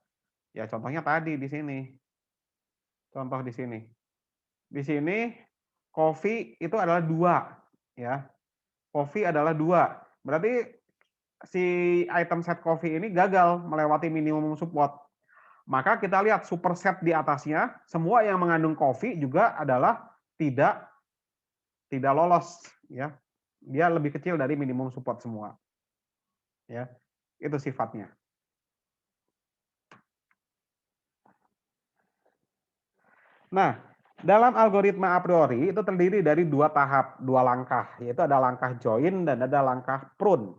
Ya contohnya tadi di sini. Contoh di sini. Di sini coffee itu adalah 2, ya. Coffee adalah 2. Berarti si item set coffee ini gagal melewati minimum support. Maka kita lihat superset di atasnya, semua yang mengandung coffee juga adalah tidak lolos, ya. Dia lebih kecil dari minimum support semua. Ya. Itu sifatnya. Nah, dalam algoritma a priori itu terdiri dari 2 tahap, 2 langkah, yaitu ada langkah join dan ada langkah prune.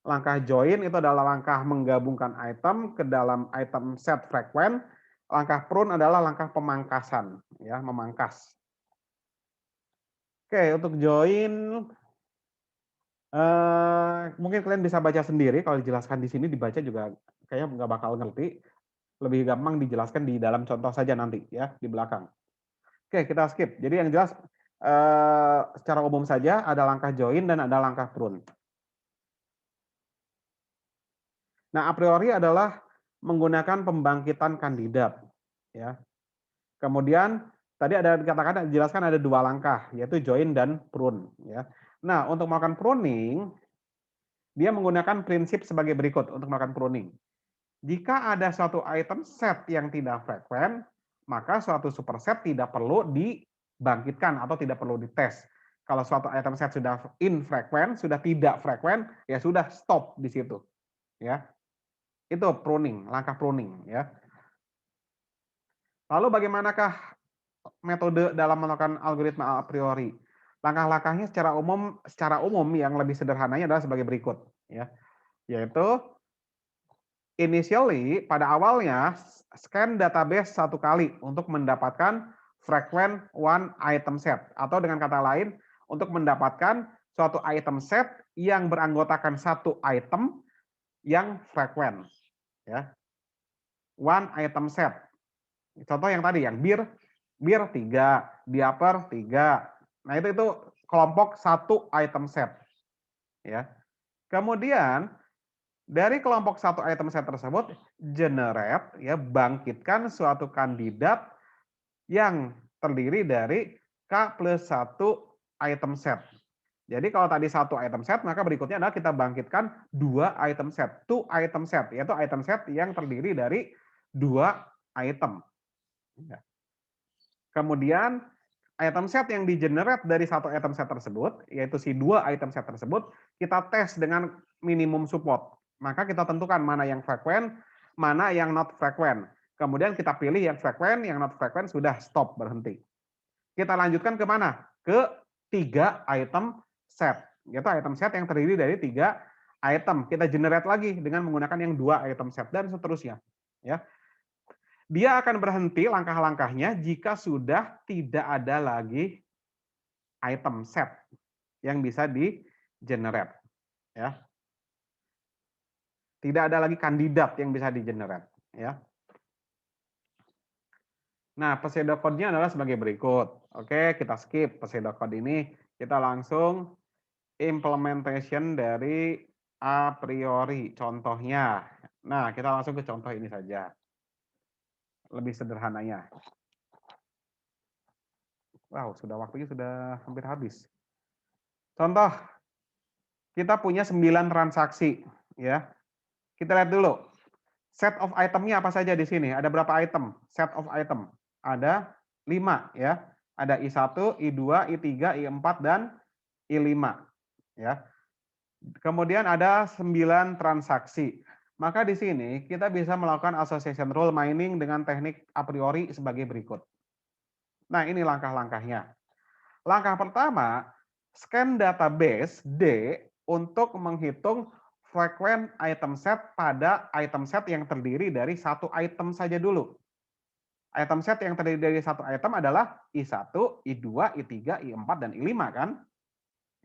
Langkah join itu adalah langkah menggabungkan item ke dalam item set frequent. Langkah prune adalah langkah pemangkasan, ya, memangkas. Oke, untuk join mungkin kalian bisa baca sendiri, kalau dijelaskan di sini dibaca juga kayaknya nggak bakal ngerti. Lebih gampang dijelaskan di dalam contoh saja nanti ya, di belakang. Oke, kita skip. Jadi yang jelas secara umum saja ada langkah join dan ada langkah prune. Nah, a priori adalah menggunakan pembangkitan kandidat, ya. Kemudian tadi ada dikatakan dijelaskan ada 2 langkah, yaitu join dan prune, ya. Nah, untuk melakukan pruning, dia menggunakan prinsip sebagai berikut untuk melakukan pruning. Jika ada suatu item set yang tidak frekuen, maka suatu superset tidak perlu dibangkitkan atau tidak perlu dites. Kalau suatu item set sudah infrequent, sudah tidak frekuen, ya sudah stop di situ, ya. Itu pruning, langkah pruning, ya. Lalu bagaimanakah metode dalam melakukan algoritma a priori? Langkah-langkahnya secara umum yang lebih sederhananya adalah sebagai berikut, ya. Yaitu initially pada awalnya scan database 1 kali untuk mendapatkan frequent one item set, atau dengan kata lain untuk mendapatkan suatu item set yang beranggotakan 1 item yang frequent, ya. One item set. Contoh yang tadi yang bir 3, diaper 3. Nah, itu kelompok 1 item set, ya. Kemudian dari kelompok 1 item set tersebut generate, ya, bangkitkan suatu kandidat yang terdiri dari K plus 1 item set. Jadi kalau tadi 1 item set, maka berikutnya adalah kita bangkitkan 2 item set, 2 item set, yaitu item set yang terdiri dari 2 item. Ya. Kemudian item set yang di-generate dari 1 item set tersebut, yaitu si 2 item set tersebut, kita tes dengan minimum support. Maka kita tentukan mana yang frequent, mana yang not frequent. Kemudian kita pilih yang frequent, yang not frequent sudah stop, berhenti. Kita lanjutkan ke mana? Ke 3 item set. Yaitu item set yang terdiri dari 3 item. Kita generate lagi dengan menggunakan yang 2 item set dan seterusnya. Ya. Dia akan berhenti langkah-langkahnya jika sudah tidak ada lagi item set yang bisa di-generate, ya. Tidak ada lagi kandidat yang bisa di-generate, ya. Nah, pseudocode-nya adalah sebagai berikut. Oke, kita skip pseudocode ini, kita langsung implementation dari a priori contohnya. Nah, kita langsung ke contoh ini saja. Lebih sederhananya. Wow, waktunya sudah hampir habis. Contoh, kita punya 9 transaksi, ya. Kita lihat dulu. Set of item-nya apa saja di sini? Ada berapa item? Set of item. Ada 5, ya. Ada I1, I2, I3, I4 dan I5, ya. Kemudian ada 9 transaksi. Maka di sini kita bisa melakukan association rule mining dengan teknik a priori sebagai berikut. Nah, ini langkah-langkahnya. Langkah pertama, scan database D untuk menghitung frequent item set pada item set yang terdiri dari satu item saja dulu. Item set yang terdiri dari satu item adalah I1, I2, I3, I4, dan I5 kan?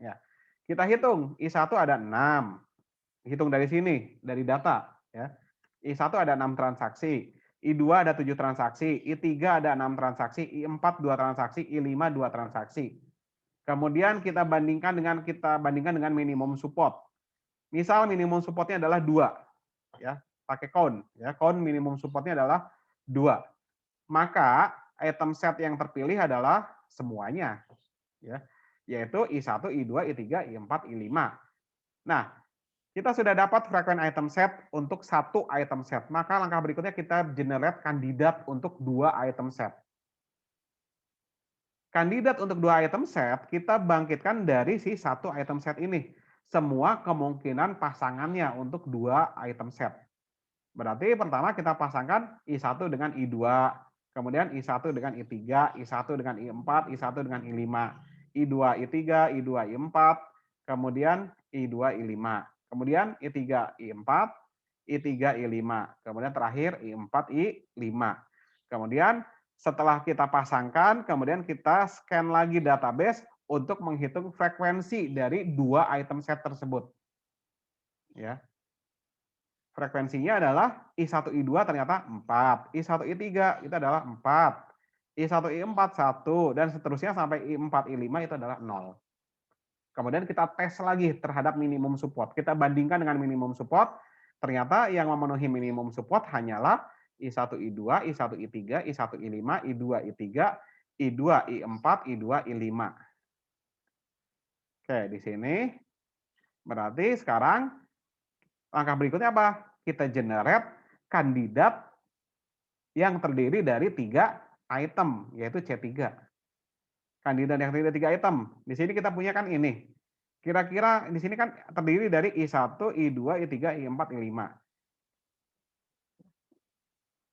Ya. Kita hitung, I1 ada 6. Hitung dari sini, dari data. Ya. I1 ada 6 transaksi, I2 ada 7 transaksi, I3 ada 6 transaksi, I4 2 transaksi, I5 2 transaksi. Kemudian kita bandingkan dengan minimum support. Misal minimum supportnya adalah 2, ya, pakai count. Ya, count minimum supportnya adalah 2. Maka item set yang terpilih adalah semuanya, ya, yaitu I1, I2, I3, I4, I5. Nah, kita sudah dapat frequent item set untuk satu item set. Maka langkah berikutnya kita generate kandidat untuk 2 item set. Kandidat untuk 2 item set kita bangkitkan dari si satu item set ini. Semua kemungkinan pasangannya untuk 2 item set. Berarti pertama kita pasangkan I1 dengan I2, kemudian I1 dengan I3, I1 dengan I4, I1 dengan I5, I2 I3, I2 I4, kemudian I2 I5, kemudian I3 I4, I3 I5, kemudian terakhir I4 I5. Kemudian setelah kita pasangkan, kemudian kita scan lagi database untuk menghitung frekuensi dari 2 item set tersebut. Ya. Frekuensinya adalah I1, I2 ternyata 4, I1, I3 itu adalah 4, I1, I4 1, dan seterusnya sampai I4, I5 itu adalah 0. Kemudian kita tes lagi terhadap minimum support. Kita bandingkan dengan minimum support, ternyata yang memenuhi minimum support hanyalah I1, I2, I1, I3, I1, I5, I2, I3, I2, I4, I2, I5. Oke, di sini berarti sekarang langkah berikutnya apa? Kita generate kandidat yang terdiri dari 3 item, yaitu C3. Kandidat yang terdiri dari 3 item. Di sini kita punya kan ini. Kira-kira di sini kan terdiri dari I1, I2, I3, I4, I5.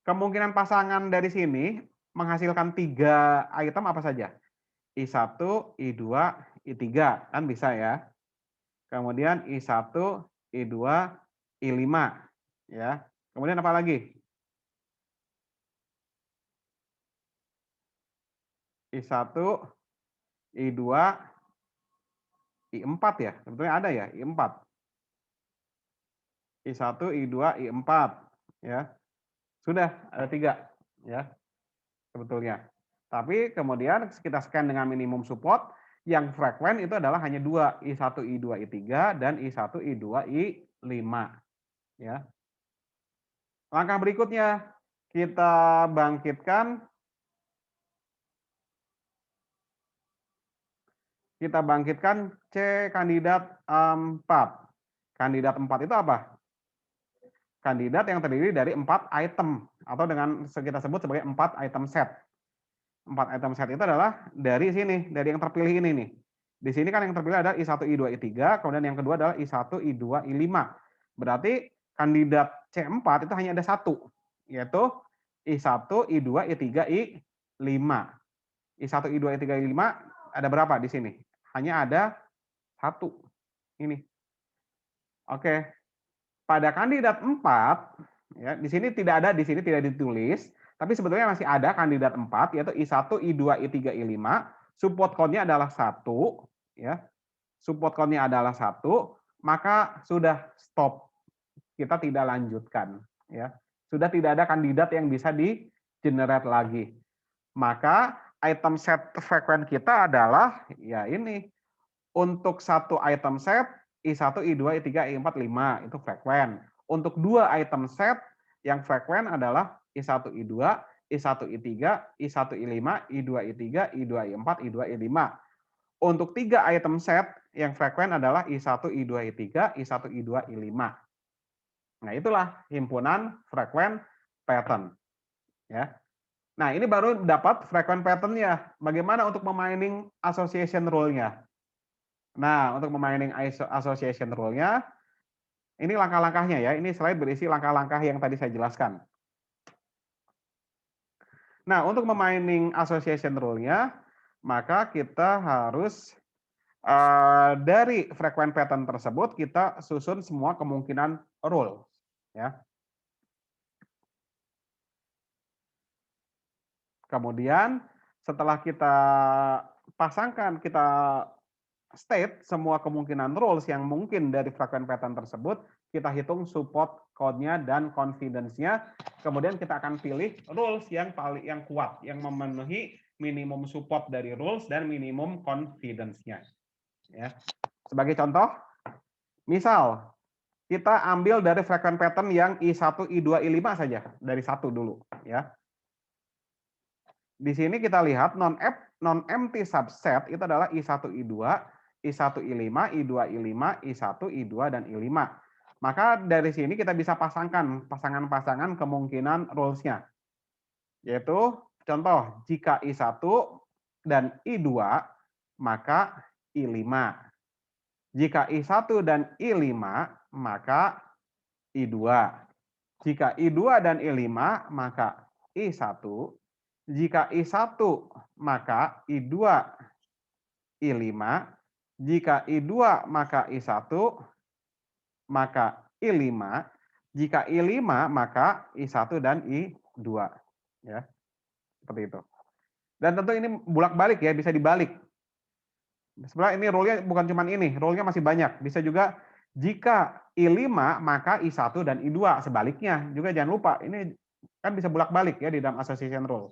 Kemungkinan pasangan dari sini menghasilkan 3 item apa saja? I1, I2, I3, kan bisa ya. Kemudian I1, I2, I5, ya. Kemudian apa lagi? I1, I2, I4 ya. Sebetulnya ada ya, I4. I1, I2, I4, ya. Sudah ada 3, ya, sebetulnya. Tapi kemudian kita scan dengan minimum support, yang frekuen itu adalah hanya 2, I1, I2, I3, dan I1, I2, I5, ya. Langkah berikutnya, kita bangkitkan C kandidat 4. Kandidat 4 itu apa? Kandidat yang terdiri dari 4 item, atau dengan kita sebut sebagai 4 item set. 4 item set itu adalah dari sini, dari yang terpilih ini nih. Di sini kan yang terpilih adalah I1, I2, I3, kemudian yang kedua adalah I1, I2, I5. Berarti kandidat C4 itu hanya ada 1, yaitu I1, I2, I3, I5. I1, I2, I3, I5 ada berapa di sini? Hanya ada 1. Ini. Oke. Pada kandidat 4, ya, di sini tidak ditulis, tapi sebetulnya masih ada kandidat 4, yaitu I1, I2, I3, I5, support count-nya adalah 1, ya. Support count-nya adalah 1, maka sudah stop. Kita tidak lanjutkan, ya. Sudah tidak ada kandidat yang bisa di-generate lagi. Maka item set frekuen kita adalah ya ini. Untuk satu item set I1, I2, I3, I4, I5 itu frekuen. Untuk 2 item set yang frekuen adalah I1, I2, I1, I3, I1, I5, I2, I3, I2, I4, I2, I5. Untuk 3 item set yang frekuen adalah I1, I2, I3, I1, I2, I5. Nah, itulah himpunan frekuen pattern. Ya. Nah, ini baru dapat frekuen pattern-nya. Bagaimana untuk memining association rule-nya? Nah, untuk memining association rule-nya, Ini langkah-langkahnya ya, ini slide berisi langkah-langkah yang tadi saya jelaskan. Nah, untuk memining association rule-nya, maka kita harus dari frequent pattern tersebut kita susun semua kemungkinan rule, ya. Kemudian setelah kita pasangkan, kita state semua kemungkinan rules yang mungkin dari frequent pattern tersebut, kita hitung support code-nya dan confidence-nya. Kemudian kita akan pilih rules yang paling kuat, yang memenuhi minimum support dari rules dan minimum confidence-nya. Ya. Sebagai contoh, misal kita ambil dari frequent pattern yang I1, I2, I5 saja, dari satu dulu, ya. Di sini kita lihat non-empty subset itu adalah I1, I2, I1, I5, I2, I5, I1, I2, dan I5. Maka dari sini kita bisa pasangkan pasangan-pasangan kemungkinan rules-nya. Yaitu contoh, jika I1 dan I2, maka I5. Jika I1 dan I5, maka I2. Jika I2 dan I5, maka I1. Jika I1, maka I2, I5. Jika I2, maka I1, maka I5. Jika I5, maka I1 dan I2. Ya, seperti itu. Dan tentu ini bolak-balik ya, bisa dibalik. Sebenarnya ini rule-nya bukan cuma ini, rule-nya masih banyak. Bisa juga jika I5, maka I1 dan I2. Sebaliknya juga jangan lupa, ini kan bisa bolak-balik ya di dalam association rule.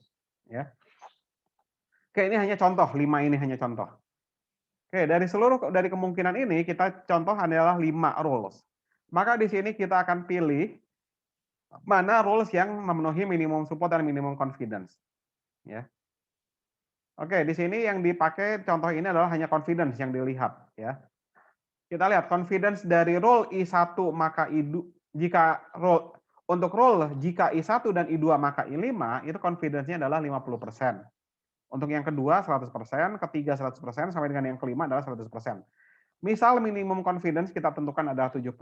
Ya. Oke, ini hanya contoh, 5 ini hanya contoh. Oke, dari kemungkinan ini kita contoh adalah 5 rules. Maka di sini kita akan pilih mana rules yang memenuhi minimum support dan minimum confidence. Ya. Oke, di sini yang dipakai contoh ini adalah hanya confidence yang dilihat ya. Kita lihat confidence dari rule I1 maka I2 jika rule untuk rule jika I1 dan I2 maka I5 itu confidence-nya adalah 50%. Untuk yang kedua 100%, ketiga 100%, sampai dengan yang kelima adalah 100%. Misal minimum confidence kita tentukan adalah 70%,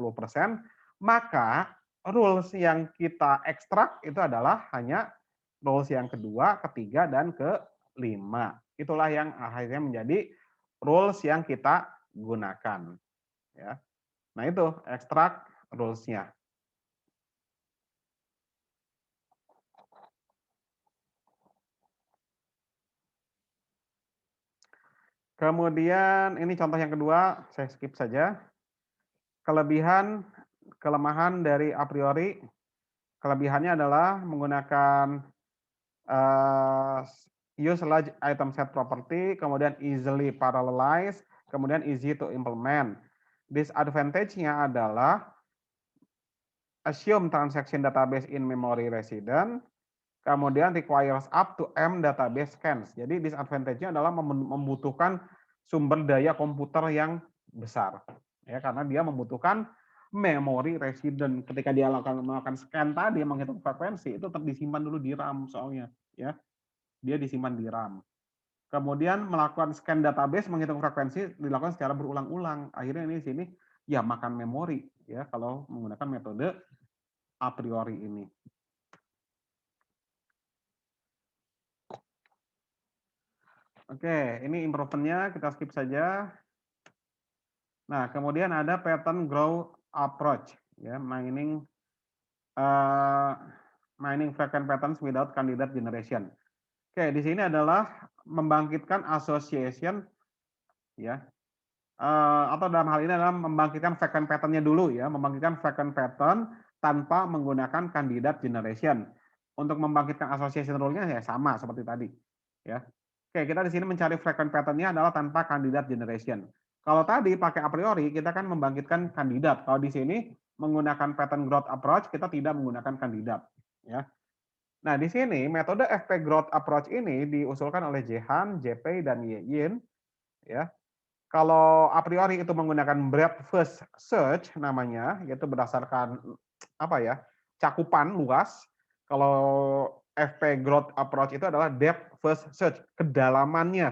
maka rules yang kita ekstrak itu adalah hanya rules yang kedua, ketiga, dan kelima. Itulah yang akhirnya menjadi rules yang kita gunakan. Ya. Nah itu ekstrak rules-nya. Kemudian ini contoh yang kedua, saya skip saja. Kelemahan dari a priori, kelebihannya adalah menggunakan use large item set property, kemudian easily parallelize, kemudian easy to implement. Disadvantage-nya adalah assume transaction database in memory resident, kemudian requires up to M database scans. Jadi disadvantage-nya adalah membutuhkan sumber daya komputer yang besar. Ya, karena dia membutuhkan memori resident. Ketika dia melakukan scan tadi, menghitung frekuensi, itu tetap disimpan dulu di RAM soalnya. Ya, dia disimpan di RAM. Kemudian melakukan scan database, menghitung frekuensi, dilakukan secara berulang-ulang. Akhirnya ini di sini ya makan memori ya kalau menggunakan metode a priori ini. Oke, ini improvement-nya kita skip saja. Nah, kemudian ada pattern grow approach, ya, mining frequent patterns without candidate generation. Oke, di sini adalah membangkitkan association, ya, atau dalam hal ini adalah membangkitkan frequent pattern-nya dulu, ya, membangkitkan frequent pattern tanpa menggunakan candidate generation. Untuk membangkitkan association rule-nya ya sama seperti tadi, ya. Oke, kita di sini mencari frequent pattern-nya adalah tanpa candidate generation. Kalau tadi pakai a priori, kita kan membangkitkan kandidat. Kalau di sini menggunakan pattern growth approach, kita tidak menggunakan kandidat. Ya. Nah, di sini metode FP growth approach ini diusulkan oleh Jehan, JP, dan Yin. Ya. Kalau a priori itu menggunakan breadth first search namanya, yaitu berdasarkan apa ya, cakupan luas. Kalau FP growth approach itu adalah depth first search, kedalamannya.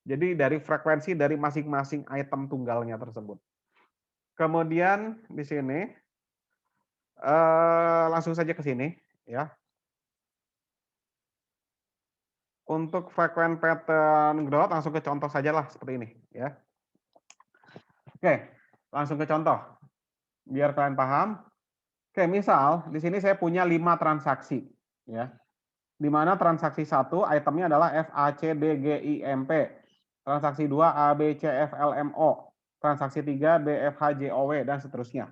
Jadi dari frekuensi dari masing-masing item tunggalnya tersebut. Kemudian di sini Langsung saja ke sini ya. Untuk frequent pattern growth langsung ke contoh sajalah seperti ini ya. Oke, langsung ke contoh biar kalian paham. Oke, misal di sini saya punya 5 transaksi ya. Di mana transaksi 1 itemnya adalah FACDGIMP. Transaksi 2 ABCFLMO. Transaksi 3 BFHJOW dan seterusnya.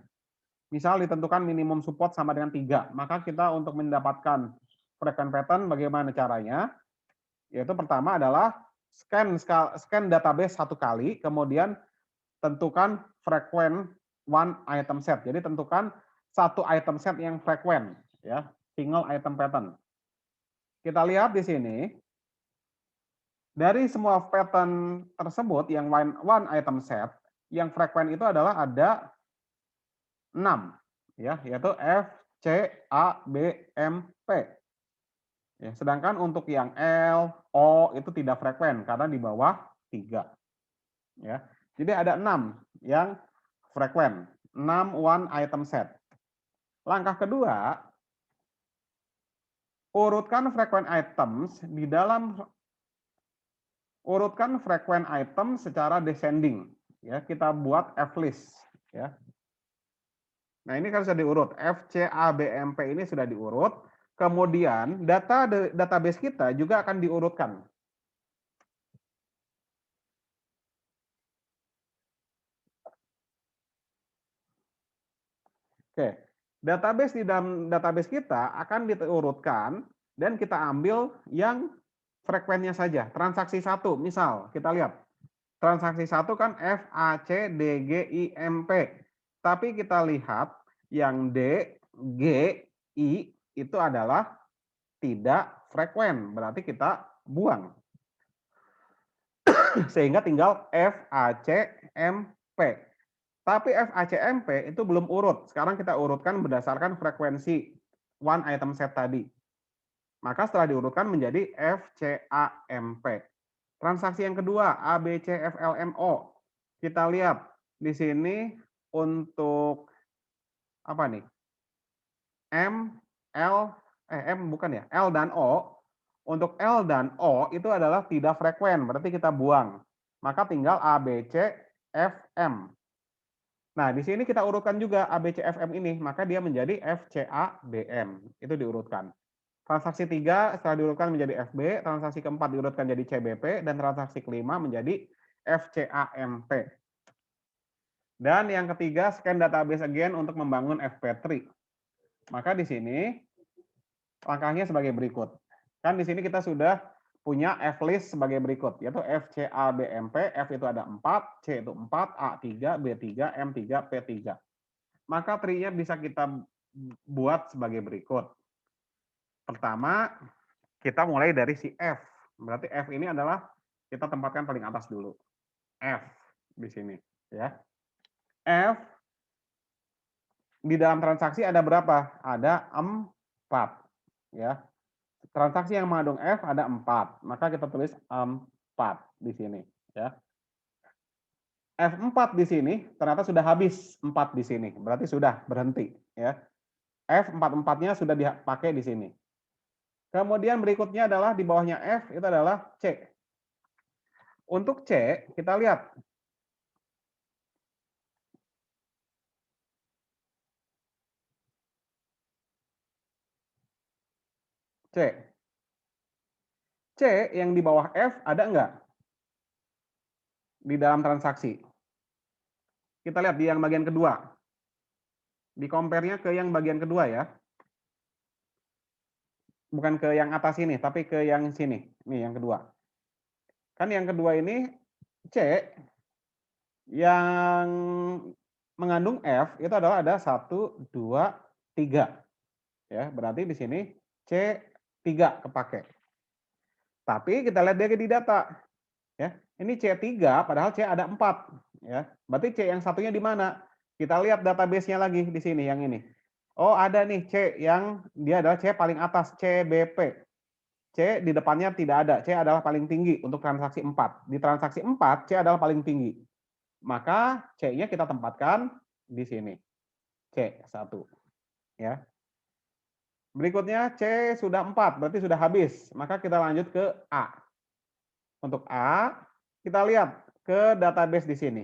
Misal ditentukan minimum support sama dengan 3, maka kita untuk mendapatkan frequent pattern bagaimana caranya? Yaitu pertama adalah scan database 1 kali, kemudian tentukan frequent one item set. Jadi tentukan 1 item set yang frequent ya, single item pattern. Kita lihat di sini, dari semua pattern tersebut yang one item set, yang frequent itu adalah ada 6 ya, yaitu F, C, A, B, M, P. Ya, sedangkan untuk yang L, O itu tidak frekuent karena di bawah 3. Ya. Jadi ada 6 yang frekuent, 6 one item set. Langkah kedua, urutkan frequent items di dalam urutkan frequent item secara descending. Ya, kita buat F list ya. Nah, ini kan sudah diurut. F, C, A, B, M, P ini sudah diurut. Kemudian database kita juga akan diurutkan. Oke, database di dalam database kita akan diurutkan dan kita ambil yang frekuennya saja. Transaksi 1, misal kita lihat. Transaksi 1 kan FACDGIMP. Tapi kita lihat yang D, G, I itu adalah tidak frekuent, berarti kita buang. Sehingga tinggal FACMP. Tapi FACMP itu belum urut. Sekarang kita urutkan berdasarkan frekuensi one item set tadi. Maka setelah diurutkan menjadi FCAMP. Transaksi yang kedua, ABCFLMO. Kita lihat di sini untuk apa nih? M, L, M bukan ya? L dan O. Untuk L dan O itu adalah tidak frekuent, berarti kita buang. Maka tinggal ABCFM. Nah, di sini kita urutkan juga ABCFM ini, maka dia menjadi FCABM. Itu diurutkan. Transaksi 3 setelah diurutkan menjadi FB, transaksi keempat diurutkan jadi CBP, dan transaksi kelima menjadi FCAMP. Dan yang ketiga, scan database again untuk membangun FP3. Maka di sini langkahnya sebagai berikut. Kan di sini kita sudah punya F list sebagai berikut, yaitu FCABMP, F itu ada 4, C itu 4, A3, B3, M3, P3. Maka tree-nya bisa kita buat sebagai berikut. Pertama, kita mulai dari si F. Berarti F ini adalah kita tempatkan paling atas dulu. F di sini, ya. F di dalam transaksi ada berapa? Ada 4, ya. Transaksi yang mengandung F ada 4, maka kita tulis 4 di sini, ya. F4 di sini ternyata sudah habis 4 di sini, berarti sudah berhenti, ya. F4-4-nya sudah dipakai di sini. Kemudian berikutnya adalah di bawahnya F itu adalah C. Untuk C kita lihat. C. C yang di bawah F ada enggak? Di dalam transaksi. Kita lihat di yang bagian kedua. Di compare-nya ke yang bagian kedua ya. Bukan ke yang atas ini, tapi ke yang sini. Nih yang kedua. Kan yang kedua ini C yang mengandung F itu adalah ada 1, 2, 3. Ya, berarti di sini C3 kepake. Tapi kita lihat dia di data. Ya, ini C3 padahal C ada 4. Ya, berarti C yang satunya di mana? Kita lihat database-nya lagi di sini yang ini. Oh, ada nih C yang dia adalah C paling atas, CBP. C di depannya tidak ada, C adalah paling tinggi untuk transaksi 4. Di transaksi 4, C adalah paling tinggi. Maka C-nya kita tempatkan di sini. C1. ya. Berikutnya C sudah 4, berarti sudah habis. Maka kita lanjut ke A. Untuk A, kita lihat ke database di sini.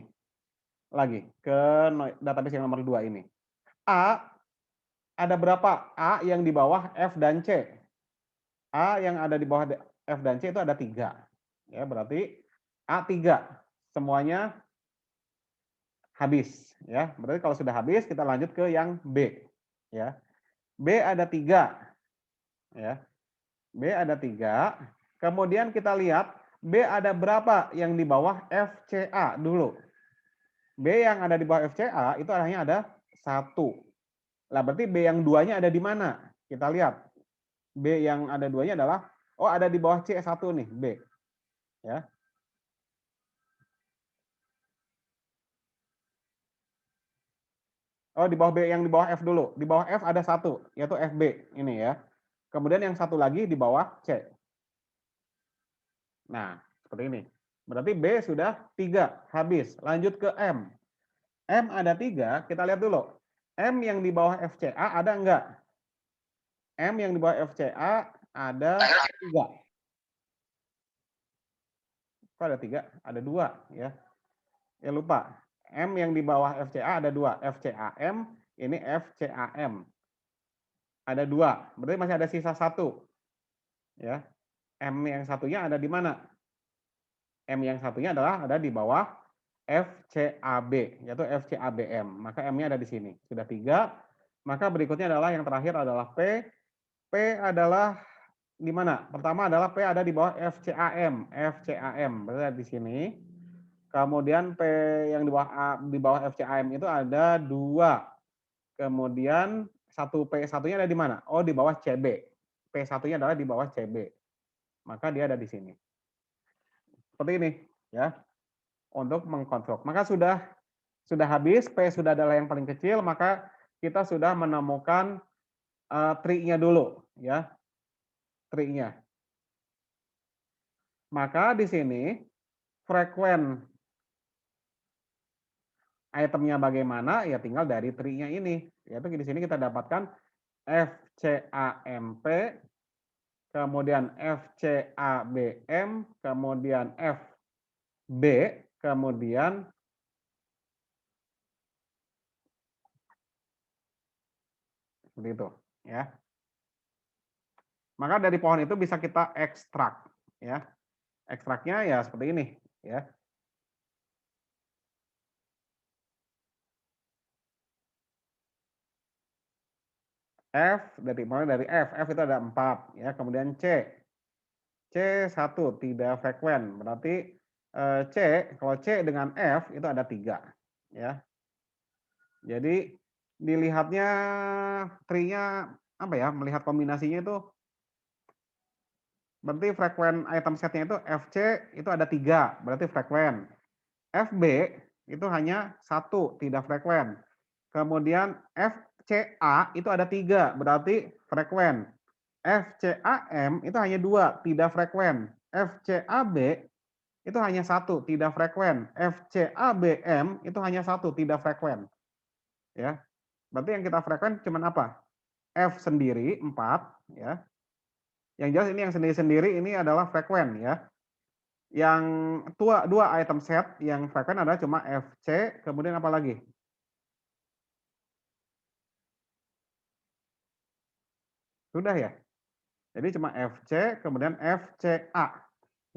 Lagi, ke database yang nomor 2 ini. A, ada berapa A yang di bawah F dan C? A yang ada di bawah F dan C itu ada 3. Ya, berarti A3. Semuanya habis. Ya, berarti kalau sudah habis, kita lanjut ke yang B. Ya, B ada 3. Ya, B ada 3. Kemudian kita lihat B ada berapa yang di bawah FCA dulu. B yang ada di bawah FCA itu hanya ada 1. Lah berarti B yang 2-nya ada di mana? Kita lihat. B yang ada 2-nya adalah, oh ada di bawah C1 nih, B. Ya. Oh di bawah B, yang di bawah F dulu. Di bawah F ada 1, yaitu FB ini ya. Kemudian yang satu lagi di bawah C. Nah, seperti ini. Berarti B sudah 3, habis. Lanjut ke M. M ada 3, kita lihat dulu. M yang di bawah FCA ada enggak? M yang di bawah FCA ada 3. Kok ada 3? Ada 2 ya. Ya lupa. M yang di bawah FCA ada 2. FCAM, ini FCAM. Ada 2. Berarti masih ada sisa 1. Ya. M yang satunya ada di mana? M yang satunya adalah ada di bawah FCAB, yaitu FCABM. Maka M-nya ada di sini. Sudah 3. Maka berikutnya adalah yang terakhir adalah P. P adalah di mana? Pertama adalah P ada di bawah FCAM. FCAM berarti ada di sini. Kemudian P yang di bawah FCAM itu ada 2. Kemudian satu P satunya ada di mana? Oh, di bawah CB. P satunya adalah di bawah CB. Maka dia ada di sini. Seperti ini, ya. Untuk mengkonstruk. Maka sudah habis, P sudah adalah yang paling kecil, maka kita sudah menemukan tree-nya dulu, ya. Tree-nya. Maka di sini frekuen itemnya bagaimana, ya tinggal dari tree-nya ini. Yaitu di sini kita dapatkan FCAMP, kemudian FCABM, kemudian FB, kemudian seperti itu, ya. Maka dari pohon itu bisa kita ekstrak, ya. Ekstraknya ya seperti ini, ya. Mulai dari F itu ada 4, ya. Kemudian C1 tidak frekuen, berarti kalau C dengan F itu ada 3, ya. Jadi dilihatnya tree-nya apa ya? Melihat kombinasinya itu berarti frekuen item setnya itu FC itu ada 3, berarti frekuen. FB itu hanya 1, tidak frekuen. Kemudian FCA itu ada 3, berarti frekuen. FCAM itu hanya 2, tidak frekuen. FCAB itu hanya 1, tidak frekuen. FCABM itu hanya 1, tidak frekuen. Ya. Berarti yang kita frekuen cuman apa? F sendiri 4, ya. Yang jelas ini yang sendiri-sendiri ini adalah frekuen, ya. Yang dua item set yang frekuen adalah cuma FC, kemudian apa lagi? Sudah ya? Jadi cuma FC, kemudian FCA,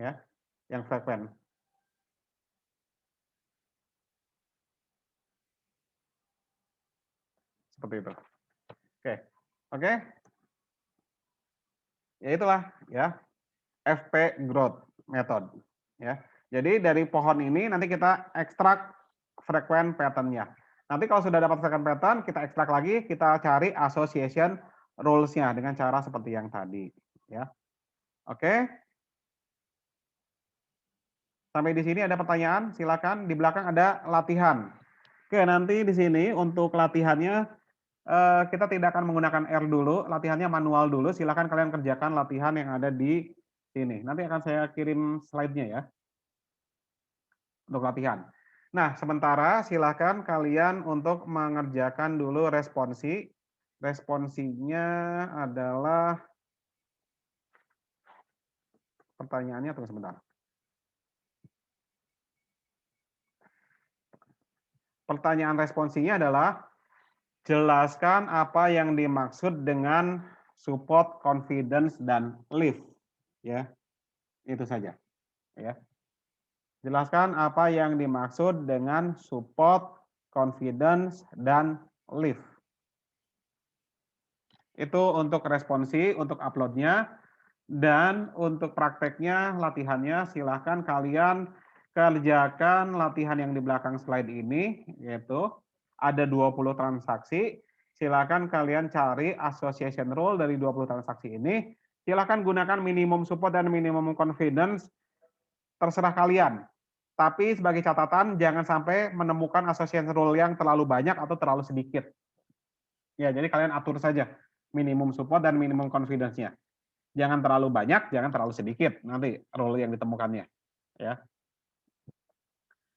ya, yang frekuen. Seperti itu. Oke. Oke? Ya itulah, ya, FP growth method, ya. Jadi dari pohon ini nanti kita ekstrak frekuen pattern-nya. Nanti kalau sudah dapat frekuen pattern, kita ekstrak lagi, kita cari association rules-nya dengan cara seperti yang tadi, ya. Oke? Sampai di sini ada pertanyaan? Silakan. Di belakang ada latihan. Oke, nanti di sini untuk latihannya kita tidak akan menggunakan R dulu, latihannya manual dulu. Silakan kalian kerjakan latihan yang ada di sini. Nanti akan saya kirim slide-nya ya untuk latihan. Nah, sementara silakan kalian untuk mengerjakan dulu responsi Responsinya adalah pertanyaannya tunggu sebentar. Pertanyaan responsinya adalah jelaskan apa yang dimaksud dengan support, confidence, dan lift. Ya, itu saja. Ya. Jelaskan apa yang dimaksud dengan support, confidence, dan lift. Itu untuk responsi, untuk uploadnya, dan untuk prakteknya, latihannya, silahkan kalian kerjakan latihan yang di belakang slide ini, yaitu ada 20 transaksi, silakan kalian cari association rule dari 20 transaksi ini, silakan gunakan minimum support dan minimum confidence, terserah kalian. Tapi sebagai catatan, jangan sampai menemukan association rule yang terlalu banyak atau terlalu sedikit. Ya, jadi kalian atur saja minimum support dan minimum confidence-nya. Jangan terlalu banyak, jangan terlalu sedikit nanti rule yang ditemukannya. Ya.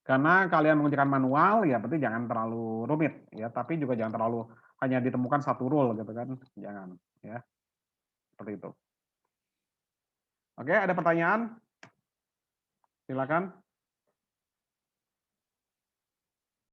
Karena kalian mengerjakan manual, ya berarti jangan terlalu rumit. Ya, tapi juga jangan terlalu hanya ditemukan satu rule gitu kan. Jangan. Ya, seperti itu. Oke, ada pertanyaan? Silakan.